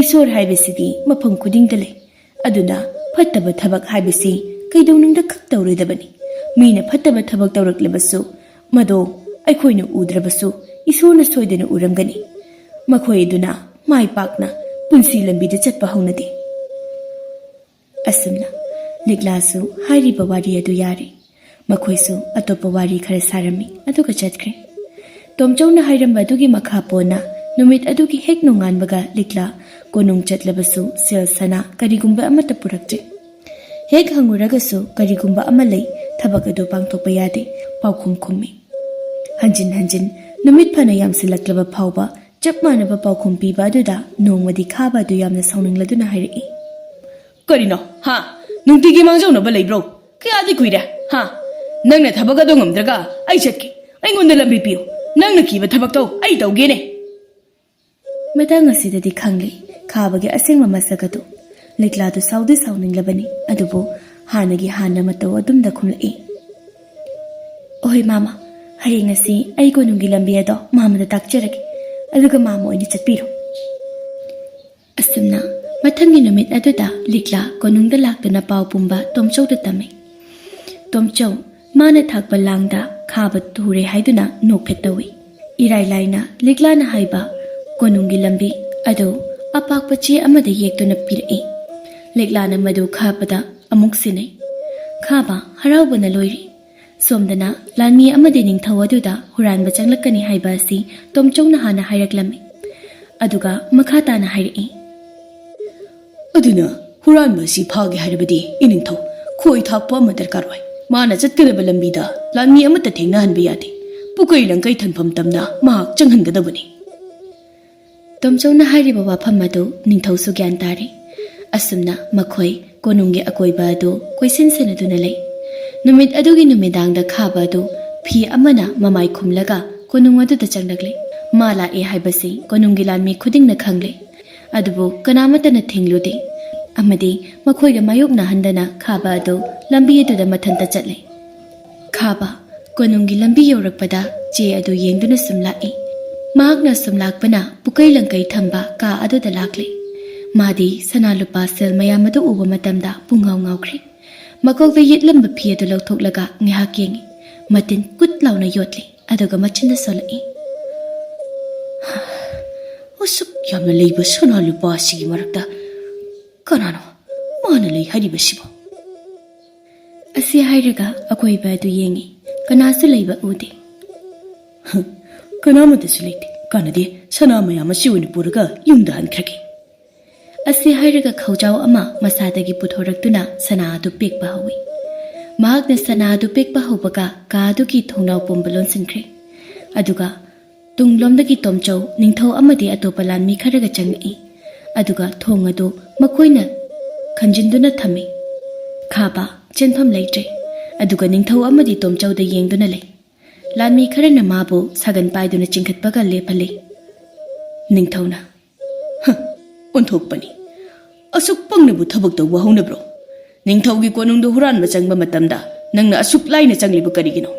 ꯏꯁꯣꯔ ꯍꯥꯏꯕꯁꯤꯗꯤ ꯃꯐꯝ ꯈꯨꯗꯤꯡꯗ ꯂꯩ ꯑꯗꯨꯅ ꯐꯠꯇꯕ ꯊꯕꯛ ꯍꯥꯏꯕꯁꯤ ꯀꯩꯗꯧꯅꯨꯡꯗ ꯈꯛ ꯇꯧꯔꯣꯏꯗꯕꯅꯤ ꯃꯤꯅ ꯐꯠꯇꯕ ꯊꯕꯛ ꯇꯧꯔꯛꯂꯕꯁꯨ ꯃꯗꯣ ꯑꯩꯈꯣꯏꯅ ꯎꯗ꯭ꯔꯕꯁꯨ ꯏꯁꯣꯔꯅ ꯁꯣꯏꯗꯅ ꯎꯔꯝꯒꯅꯤ ꯃꯈꯣꯏ ꯑꯗꯨꯅ ꯃꯥꯏ ꯄꯥꯛꯅ ꯄꯨꯟꯁꯤ ꯂꯝꯕꯤꯗ ꯆꯠꯄ ꯍꯧꯅꯗꯦ ꯑꯁꯨꯝꯅ ꯂꯤꯛꯂꯥꯁꯨ ꯍꯥꯏꯔꯤꯕ ꯋꯥꯔꯤ ꯑꯗꯨ ꯌꯥꯔꯦ ꯃꯈꯣꯏꯁꯨ ꯑꯇꯣꯞꯄ ꯋꯥꯔꯤ ꯈꯔ ꯁꯥꯔꯝꯃꯤ ꯑꯗꯨꯒ ꯆꯠꯈ꯭ꯔꯦ ꯇꯣꯝꯆꯧꯅ ꯍꯥꯏꯔꯝꯕ ꯑꯗꯨꯒꯤ ꯃꯈꯥ ꯄꯣꯟꯅ ꯅꯨꯃꯤꯠ ꯑꯗꯨꯒꯤ ꯍꯦꯛ ꯅꯣꯡꯉꯥꯟꯕꯒ ꯂꯤꯛꯂꯥ ꯀꯣꯅꯨꯡ ꯆꯠꯂꯕꯁꯨ ꯁꯦꯜ ꯁꯅꯥ ꯀꯔꯤꯒꯨꯝꯕ ꯑꯃꯠꯇ ꯄꯨꯔꯛꯇ꯭ꯔꯦ ꯍꯦꯛ ꯍꯪꯉꯨꯔꯒꯁꯨ ꯀꯔꯤꯒꯨꯝꯕ ꯑꯃ ꯂꯩ ꯊꯕꯛ ꯑꯗꯨ ꯄꯥꯡꯊꯣꯛꯄ ꯌꯥꯗꯦ ꯄꯥꯎꯈꯨꯝ ꯈꯨꯝꯃꯤ ꯍꯟꯖꯤꯟ ꯍꯟꯖꯤൻ ꯅꯨꯃꯤꯠ ꯐꯅ ꯌꯥꯝꯁꯤꯜꯂꯛꯂꯕ ꯐꯥꯎꯕ ꯆꯞ ꯃꯥꯟꯅꯕ ꯄꯥꯎꯈꯨꯝ ꯄꯤꯕ ꯑꯗꯨꯗ ꯅꯣꯡꯃꯗꯤ ꯈꯥꯕ ꯑꯗꯨ ꯌꯥꯝꯅ ꯁꯥꯎꯅꯤꯡꯂꯗꯨꯅ ꯍꯥꯏꯔꯛꯏ
ꯀꯔꯤꯅꯣ ꯍꯥ ꯅꯨꯡꯇꯤꯒꯤ ꯃꯥꯡꯖꯧꯅꯕ ꯂꯩꯕ꯭ꯔꯣ ꯀꯌꯥꯗꯤ ꯀꯨꯏꯔꯦ ꯍꯥ ꯅꯪꯅ ꯊꯕꯛ ꯑꯗꯨ ꯉꯝꯗ꯭ꯔꯒ ꯑꯩ ꯆꯠꯀꯦ ꯑꯩꯉꯣꯟꯗ ꯂꯝꯕꯤ ꯄꯤꯌꯨ ꯅꯪꯅ ꯀꯤꯕ ꯊꯕꯛꯇꯣ ꯑꯩ ꯇꯧꯒꯦꯅꯦ
ꯃꯇꯥꯡ ꯑꯁꯤꯗꯗꯤ ꯈꯪꯂꯦ ꯈꯥꯕꯒꯤ ꯑꯁꯦꯡꯕ ꯃꯁꯛ ꯑꯗꯨ ꯂꯤꯛꯂꯥꯗꯨ ꯁꯥꯎꯗꯤ ꯁꯥꯎꯅꯤꯡꯂꯕꯅꯤ ꯑꯗꯨꯕꯨ ꯍꯥꯟꯅꯒꯤ ꯍꯥꯟꯅ ꯃꯇꯧ ꯑꯗꯨꯝꯗ ꯈꯨꯝꯂꯛꯏ ꯑꯣꯍꯣꯏ ꯃꯥꯃ ꯍꯌꯦꯡ ꯉꯁꯤ ꯑꯩ ꯀꯣꯅꯨꯡꯒꯤ ꯂꯝꯕꯤ ꯑꯗꯣ ꯃꯥꯃꯗ ꯇꯥꯛꯆꯔꯒꯦ ꯑꯗꯨꯒ ꯃꯥꯃ ꯑꯣꯏꯅ ꯆꯠꯄꯤꯔꯣ ꯑꯁꯨꯝꯅ ꯃꯊꯪꯒꯤ ꯅꯨꯃꯤꯠ ꯑꯗꯨꯗ ꯂꯤꯛꯂꯥ ꯀꯣꯅꯨꯡꯗ ꯂꯥꯛꯇꯨꯅ ꯄꯥꯎ ꯄꯨꯝꯕ ꯇꯣꯝꯆꯧꯗ ꯇꯝꯃꯤ ꯇꯣꯝꯆꯧ ꯃꯥꯅ ꯊꯥꯛꯄ ꯂꯥꯡꯗ ꯈꯥꯕ ꯇꯨꯔꯦ ꯍꯥꯏꯗꯨꯅ ꯅꯣꯛꯐꯦꯠ ꯇꯧꯏ ꯏꯔꯥꯏ ꯂꯥꯏꯅ ꯂꯤꯛꯂꯥꯅ ꯍꯥꯏꯕ ꯀꯣꯅꯨꯡꯒꯤ ꯂꯝꯕꯤ ꯑꯗꯨ ꯑꯄꯥꯛꯄ ꯆꯦ ꯑꯃꯗ ꯌꯦꯛꯇꯨꯅ ꯄꯤꯔꯛꯏ ꯂꯤꯛꯂꯥꯅ ꯃꯗꯨ ꯈꯥꯕꯗ ꯑꯃꯨꯛ ꯁꯤꯟꯅꯩ ꯈꯥꯕ ꯍꯔꯥꯎꯕꯅ ꯂꯣꯏꯔꯤ ꯁꯣꯝꯗꯅ ꯂꯥꯟꯃꯤ ꯑꯃꯗꯤ ꯅꯤꯡꯊꯧ ꯑꯗꯨꯗ ꯍꯨꯔꯥꯟꯕ ꯆꯪꯂꯛꯀꯅꯤ ꯍꯥꯏꯕ ꯑꯁꯤ ꯇꯣꯝꯆꯧꯅ ꯍꯥꯟꯅ ꯍꯥꯏꯔꯛꯂꯝꯃꯤ ꯑꯗꯨꯒ ꯃꯈꯥ ꯇꯥꯅ ꯍꯥꯏꯔꯛꯏ
ꯑꯗꯨꯅ ꯍꯨꯔꯥꯟꯕ ꯑꯁꯤ ꯐꯥꯒꯦ ꯍꯥꯏꯔꯕꯗꯤ ꯏꯅꯤꯡꯊꯧ ꯈꯣꯏ ꯊꯥꯛꯄ ꯑꯃ ꯗꯔꯀꯥꯔ ꯑꯣꯏ ꯃꯥꯅ ꯆꯠꯀꯗꯕ ꯂꯝꯕꯤꯗ ꯂꯥꯟꯃꯤ ꯑꯃꯠꯇ ꯊꯦꯡꯅꯍꯟꯕ ꯌꯥꯗꯦ ꯄꯨꯀꯩ ꯂꯪꯀꯩ ꯊꯟꯐꯝ ꯇꯝꯅ ꯃꯍꯥꯛ ꯆꯪꯍꯟꯒꯗꯕꯅꯤ
ꯇꯣꯝꯆꯧꯅ ꯍꯥꯏꯔꯤꯕ ꯋꯥꯐꯝ ꯑꯗꯨ ꯅꯤꯡꯊꯧꯁꯨ ꯒ꯭ꯌꯥꯟ ꯇꯥꯔꯤ ꯑꯁꯨꯝꯅ ꯃꯈꯣꯏ ꯀꯣꯅꯨꯡꯒꯤ ꯑꯀꯣꯏꯕ ꯑꯗꯨ ꯀꯣꯏꯁꯤꯟ ꯁꯦꯟꯅꯗꯨꯅ ꯂꯩ ꯅꯨꯃꯤꯠ ꯑꯗꯨꯒꯤ ꯅꯨꯃꯤꯗꯥꯡꯗ ꯈꯥꯕ ꯑꯗꯨ ꯐꯤ ꯑꯃꯅ ꯃꯃꯥꯏ ꯈꯨꯝꯂꯒ ꯀꯣꯅꯨꯡ ꯑꯗꯨꯗ ꯆꯪꯂꯛꯂꯤ ꯃꯥ ꯂꯥꯛꯑꯦ ꯍꯥꯏꯕꯁꯤ ꯀꯣꯅꯨꯡꯒꯤ ꯂꯥꯟꯃꯤ ꯈꯨꯗꯤꯡꯅ ꯈꯪꯂꯦ ꯑꯗꯨꯕꯨ ꯀꯅꯥꯃꯠꯇꯅ ꯊꯤꯡꯂꯨꯗꯦ ꯑꯃꯗꯤ ꯃꯈꯣꯏꯒ ꯃꯥꯌꯣꯛꯅꯍꯟꯗꯅ ꯈꯥꯕ ꯑꯗꯨ ꯂꯝꯕꯤ ꯑꯗꯨꯗ ꯃꯊꯟꯇ ꯆꯠꯂꯤ ꯈꯥꯕ ꯀꯣꯅꯨꯡꯒꯤ ꯂꯝꯕꯤ ꯌꯧꯔꯛꯄꯗ ꯆꯦ ꯑꯗꯨ ꯌꯦꯡꯗꯨꯅ ꯁꯨꯝ ꯂꯥꯛꯏ ꯃꯍꯥꯛꯅ ꯁꯨꯝ ꯂꯥꯛꯄꯅ ꯄꯨꯀꯩ ꯂꯪꯀꯩ ꯊꯝꯕ ꯀꯥ ꯑꯗꯨꯗ ꯂꯥꯛꯂꯤ ꯃꯥꯗꯤ ꯁꯅꯥ ꯂꯨꯄꯥ ꯁꯦꯜ ꯃꯌꯥꯝ ꯑꯗꯨ ꯎꯕ ꯃꯇꯝꯗ ꯄꯨꯡꯉꯥꯎ ꯉꯥꯎꯈ꯭ꯔꯦ ꯃꯀꯣꯛꯇ ꯌꯦꯠꯂꯝꯕ ꯐꯤ ꯑꯗꯨ ꯂꯧꯊꯣꯛꯂꯒ ꯉꯥꯏꯍꯥꯛ ꯌꯦꯡꯉꯤ ꯃꯇꯤꯟ ꯀꯨꯠ ꯂꯥꯎꯅ ꯌꯣꯠꯂꯤ ꯑꯗꯨꯒ ꯃꯆꯤꯟꯗ ꯁꯣꯜꯂꯛꯏ
ꯑꯁꯨꯛ ꯌꯥꯝꯅ ꯂꯩꯕ ꯁꯅꯥ ꯂꯨꯄꯥ ꯑꯁꯤꯒꯤ ꯃꯔꯛꯇ ꯀꯅꯥꯅꯣ ꯃꯥꯅ ꯂꯩ ꯍꯥꯏꯔꯤꯕꯁꯤꯕꯣ
ꯑꯁꯤ ꯍꯥꯏꯔꯒ ꯑꯀꯣꯏꯕ ꯑꯗꯨ ꯌꯦꯡꯉꯤ ꯀꯅꯥꯁꯨ ꯂꯩꯕ ꯎꯗꯦ
ꯀꯅꯥꯃꯠꯇꯁꯨ ꯂꯩꯇꯦ ꯀꯥꯟꯅꯗꯦ ꯁꯅꯥ ꯃꯌꯥꯝ ꯑꯁꯤ ꯑꯣꯏꯅ ꯄꯨꯔꯒ ꯌꯨꯝꯗ ꯍꯟꯈ꯭ꯔꯒꯦ
ꯑꯁꯤ ꯍꯥꯏꯔꯒ ꯈꯧꯖꯥꯎ ꯑꯃ ꯃꯁꯥꯗꯒꯤ ꯄꯨꯊꯣꯔꯛꯇꯨꯅ ꯁꯅꯥ ꯑꯗꯨ ꯄꯦꯛꯄ ꯍꯧꯏ ꯃꯍꯥꯛꯅ ꯁꯅꯥ ꯑꯗꯨ ꯄꯦꯛꯄ ꯍꯧꯕꯒ ꯀꯥ ꯑꯗꯨꯒꯤ ꯊꯣꯡꯅꯥꯎ ꯄꯨꯝꯕ ꯂꯣꯟꯁꯤꯟꯈ꯭ꯔꯦ ꯑꯗꯨꯒ ꯇꯨꯡꯂꯣꯝꯗꯒꯤ ꯇꯣꯝꯆꯧ ꯅꯤꯡꯊꯧ ꯑꯃꯗꯤ ꯑꯇꯣꯞꯄ ꯂꯥꯟꯃꯤ ꯈꯔꯒ ꯆꯪꯂꯛꯏ ꯑꯗꯨꯒ ꯊꯣꯡ ꯑꯗꯨ ꯃꯈꯣꯏꯅ ꯈꯟꯖꯤꯟꯗꯨꯅ ꯊꯝꯃꯤ ꯈꯥꯕ ꯆꯦꯟꯐꯝ ꯂꯩꯇ꯭ꯔꯦ ꯑꯗꯨꯒ ꯅꯤꯡꯊꯧ ꯑꯃꯗꯤ ꯇꯣꯝꯆꯧꯗ ꯌꯦꯡꯗꯨꯅ ꯂꯩ ꯂꯥꯟꯃꯤ ꯈꯔꯅ ꯃꯥꯕꯨ ꯁꯥꯒꯟ ꯄꯥꯏꯗꯨꯅ ꯆꯤꯡꯈꯠꯄꯒ ꯂꯦꯞꯍꯜꯂꯤ
ꯅꯤꯡꯊꯧꯅ ꯑꯣꯟꯊꯣꯛꯄꯅꯤ ꯑꯁꯨꯛ ꯄꯪꯅꯕꯨ ꯊꯕꯛ ꯇꯧꯕ ꯍꯧꯅꯕ꯭ꯔꯣ ꯅꯤꯡꯊꯧꯒꯤ ꯀꯣꯅꯨꯡꯗ ꯍꯨꯔꯥꯟꯕ ꯆꯪꯕ ꯃꯇꯝꯗ ꯅꯪꯅ ꯑꯁꯨꯛ ꯂꯥꯏꯅ ꯆꯪꯂꯤꯕ ꯀꯔꯤꯒꯤꯅꯣ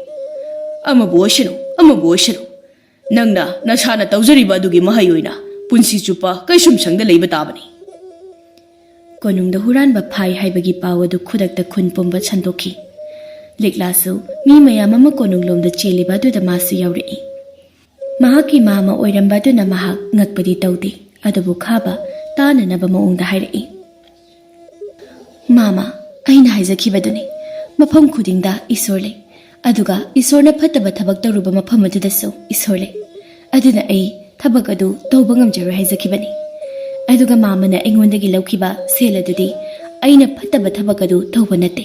ꯑꯃꯕꯨ ꯑꯣꯏꯁꯅꯨ ꯅꯪꯅ ꯅꯁꯥꯅ ꯇꯧꯖꯔꯤꯕ ꯑꯗꯨꯒꯤ ꯃꯍꯩ ꯑꯣꯏꯅ ꯄꯨꯟꯁꯤ ꯆꯨꯞꯄ ꯀꯩꯁꯨꯝꯁꯪꯗ ꯂꯩꯕ ꯇꯥꯕꯅꯤ
ꯀꯣꯅꯨꯡꯗ ꯍꯨꯔꯥꯟꯕ ꯐꯥꯏ ꯍꯥꯏꯕꯒꯤ ꯄꯥꯎ ꯑꯗꯨ ꯈꯨꯗꯛꯇ ꯈꯨꯟ ꯄꯨꯝꯕ ꯁꯟꯗꯣꯛꯈꯤ ꯂꯤꯛꯂꯥꯁꯨ ꯃꯤ ꯃꯌꯥꯝ ꯑꯃ ꯀꯣꯅꯨꯡꯂꯣꯝꯗ ꯆꯦꯜꯂꯤꯕ ꯑꯗꯨꯗ ꯃꯥꯁꯨ ꯌꯥꯎꯔꯛꯏ ꯃꯍꯥꯛꯀꯤ ꯃꯥꯃ ꯑꯣꯏꯔꯝꯕ ꯑꯗꯨꯅ ꯃꯍꯥꯛ ꯉꯛꯄꯗꯤ ꯇꯧꯗꯦ ꯑꯗꯨꯕꯨ ꯈꯥꯕ ꯇꯥꯅꯅꯕ ꯃꯑꯣꯡꯗ ꯍꯥꯏꯔꯛꯏ ꯃꯥꯃ ꯑꯩꯅ ꯍꯥꯏꯖꯈꯤꯕꯗꯨꯅꯤ ꯃꯐꯝ ꯈꯨꯗꯤꯡꯗ ꯏꯁꯣꯔ ꯂꯩ ꯑꯗꯨꯒ ꯏꯁꯣꯔꯅ ꯐꯠꯇꯕ ꯊꯕꯛ ꯇꯧꯔꯨꯕ ꯃꯐꯝ ꯑꯗꯨꯗꯁꯨ ꯏꯁꯣꯔ ꯂꯩ ꯑꯗꯨꯅ ꯑꯩ ꯊꯕꯛ ꯑꯗꯨ ꯇꯧꯕ ꯉꯝꯖꯔꯣꯏ ꯍꯥꯏꯖꯈꯤꯕꯅꯤ ꯑꯗꯨꯒ ꯃꯥꯃꯅ ꯑꯩꯉꯣꯟꯗꯒꯤ ꯂꯧꯈꯤꯕ ꯁꯦꯜ ꯑꯗꯨꯗꯤ ꯑꯩꯅ ꯐꯠꯇꯕ ꯊꯕꯛ ꯑꯗꯨ ꯇꯧꯕ ꯅꯠꯇꯦ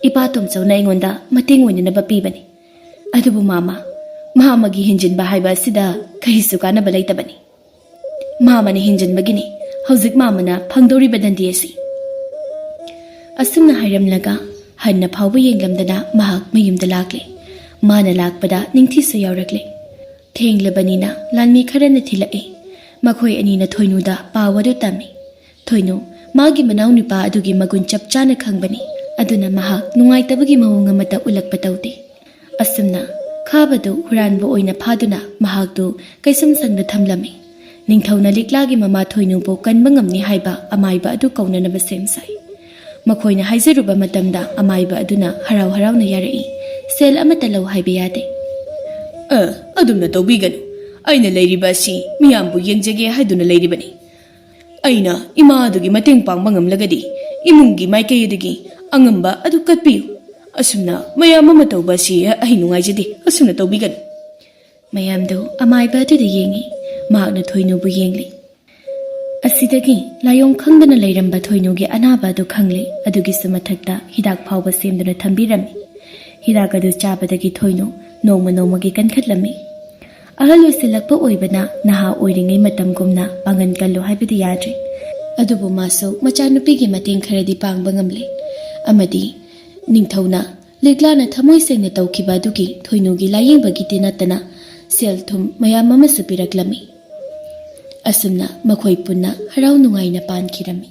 ꯏꯄꯥ ꯇꯣꯝꯆꯧꯅ ꯑꯩꯉꯣꯟꯗ ꯃꯇꯦꯡ ꯑꯣꯏꯅꯅꯕ ꯄꯤꯕꯅꯤ ꯑꯗꯨꯕꯨ ꯃꯥꯃꯒꯤ ꯍꯦꯟꯖꯤꯟꯕ ꯍꯥꯏꯕ ꯑꯁꯤꯗ ꯀꯔꯤꯁꯨ ꯀꯥꯟꯅꯕ ꯂꯩꯇꯕꯅꯤ ꯃꯥꯃꯅ ꯍꯦꯟꯖꯤꯟꯕꯒꯤꯅꯤ ꯍꯧꯖꯤꯛ ꯃꯥꯃꯅ ꯐꯪꯗꯧꯔꯤꯕ ꯗꯟꯗꯤ ꯑꯁꯤ ꯑꯁꯨꯝꯅ ꯍꯥꯏꯔꯝꯂꯒ ꯍꯟꯅ ꯐꯥꯎꯕ ꯌꯦꯡꯂꯝꯗꯅ ꯃꯍꯥꯛ ꯃꯌꯨꯝꯗ ꯂꯥꯛꯂꯦ ꯃꯥꯅ ꯂꯥꯛꯄꯗ ꯅꯤꯡꯊꯤꯁꯨ ꯌꯥꯎꯔꯛꯂꯦ ꯊꯦꯡꯂꯕꯅꯤꯅ ꯂꯥꯟꯃꯤ ꯈꯔꯅ ꯊꯤꯜꯂꯛꯏ ꯃꯈꯣꯏ ꯑꯅꯤꯅ ꯊꯣꯏꯅꯨꯗ ꯄꯥꯎ ꯑꯗꯨ ꯇꯝꯃꯤ ꯊꯣꯏꯅꯨ ꯃꯥꯒꯤ ꯃꯅꯥꯎꯅꯨꯄꯥ ꯑꯗꯨꯒꯤ ꯃꯒꯨꯟ ꯆꯞ ꯆꯥꯅ ꯈꯪꯕꯅꯤ ꯑꯗꯨꯅ ꯃꯍꯥꯛ ꯅꯨꯡꯉꯥꯏꯇꯕꯒꯤ ꯃꯑꯣꯡ ꯑꯃꯠꯇ ꯎꯠꯂꯛꯄ ꯇꯧꯗꯦ ꯑꯁꯨꯝꯅ ꯈꯥꯕꯗꯨ ꯍꯨꯔꯥꯟꯕ ꯑꯣꯏꯅ ꯐꯥꯗꯨꯅ ꯃꯍꯥꯛꯇꯨ ꯀꯩꯁꯨꯝꯁꯪꯗ ꯊꯝꯂꯝꯃꯤ ꯅꯤꯡꯊꯧꯅ ꯂꯤꯛꯂꯥꯒꯤ ꯃꯃꯥ ꯊꯣꯏꯅꯨꯕꯨ ꯀꯟꯕ ꯉꯝꯅꯤ ꯍꯥꯏꯕ ꯑꯃꯥꯏꯕ ꯑꯗꯨ ꯀꯧꯅꯅꯕ ꯁꯦꯝ ꯁꯥꯏ ꯃꯈꯣꯏꯅ ꯍꯥꯏꯖꯔꯨꯕ ꯃꯇꯝꯗ ꯑꯃꯥꯏꯕ ꯑꯗꯨꯅ ꯍꯔꯥꯎ ꯍꯔꯥꯎꯅ ꯌꯥꯔꯛꯏ ꯁꯦꯜ ꯑꯃꯠꯇ ꯂꯧ ꯍꯥꯏꯕ ꯌꯥꯗꯦ
ꯑꯗꯨꯝꯅ ꯇꯧꯕꯤꯒꯅꯨ ꯑꯩꯅ ꯂꯩꯔꯤꯕ ꯑꯁꯤ ꯃꯤꯌꯥꯝꯕꯨ ꯌꯦꯡꯖꯒꯦ ꯍꯥꯏꯗꯨꯅ ꯂꯩꯔꯤꯕꯅꯤ ꯑꯩꯅ ꯏꯃꯥ ꯑꯗꯨꯒꯤ ꯃꯇꯦꯡ ꯄꯥꯡꯕ ꯉꯝꯂꯒꯗꯤ ꯏꯃꯨꯡꯒꯤ ꯃꯥꯏꯀꯩꯗꯒꯤ ꯑꯉꯝꯕ ꯑꯗꯨ ꯀꯠꯄꯤꯌꯨ ꯑꯁꯨꯝꯅ ꯃꯌꯥꯝ ꯑꯃ ꯇꯧꯕ ꯑꯁꯤ ꯑꯩ ꯅꯨꯡꯉꯥꯏꯖꯗꯦ ꯑꯁꯨꯝꯅ ꯇꯧꯕꯤꯒꯅꯨ
ꯃꯌꯥꯝꯗꯨ ꯑꯃꯥꯏꯕ ꯑꯗꯨꯗ ꯌꯦꯡꯉꯤ ꯃꯍꯥꯛꯅ ꯊꯣꯏꯅꯨꯕꯨ ꯌꯦꯡꯂꯤ ꯑꯁꯤꯗꯒꯤ ꯂꯥꯏꯑꯣꯡ ꯈꯪꯗꯅ ꯂꯩꯔꯝꯕ ꯊꯣꯏꯅꯨꯒꯤ ꯑꯅꯥꯕ ꯑꯗꯨ ꯈꯪꯂꯤ ꯑꯗꯨꯒꯤꯁꯨ ꯃꯊꯛꯇ ꯍꯤꯗꯥꯛ ꯐꯥꯎꯕ ꯁꯦꯝꯗꯨꯅ ꯊꯝꯕꯤꯔꯝꯃꯤ ꯍꯤꯗꯥꯛ ꯑꯗꯨ ꯆꯥꯕꯗꯒꯤ ꯊꯣꯏꯅꯨ ꯅꯣꯡꯃ ꯅꯣꯡꯃꯒꯤ ꯀꯟꯈꯠꯂꯝꯃꯤ ꯑꯍꯜ ꯑꯣꯏꯁꯤꯜꯂꯛꯄ ꯑꯣꯏꯕꯅ ꯅꯍꯥ ꯑꯣꯏꯔꯤꯉꯩ ꯃꯇꯝꯒꯨꯝꯅ ꯄꯥꯡꯒꯟ ꯀꯜꯂꯨ ꯍꯥꯏꯕꯗꯤ ꯌꯥꯗ꯭ꯔꯦ ꯑꯗꯨꯕꯨ ꯃꯥꯁꯨ ꯃꯆꯥꯅꯨꯄꯤꯒꯤ ꯃꯇꯦꯡ ꯈꯔꯗꯤ ꯄꯥꯡꯕ ꯉꯝꯂꯦ ꯑꯃꯗꯤ ꯅꯤꯡꯊꯧꯅ ꯂꯤꯛꯂꯥꯅ ꯊꯃꯣꯏ ꯁꯦꯡꯅ ꯇꯧꯈꯤꯕ ꯑꯗꯨꯒꯤ ꯊꯣꯏꯅꯨꯒꯤ ꯂꯥꯌꯦꯡꯕꯒꯤꯗꯤ ꯅꯠꯇꯅ ꯁꯦꯜ ꯊꯨꯝ ꯃꯌꯥꯝ ꯑꯃꯁꯨ ꯄꯤꯔꯛꯂꯝꯃꯤ꯫ ꯑꯁꯨꯝꯅ ꯃꯈꯣꯏ ꯄꯨꯟꯅ ꯍꯔꯥꯎ ꯅꯨꯡꯉꯥꯏꯅ ꯄꯥꯟꯈꯤꯔꯝꯃꯤ꯫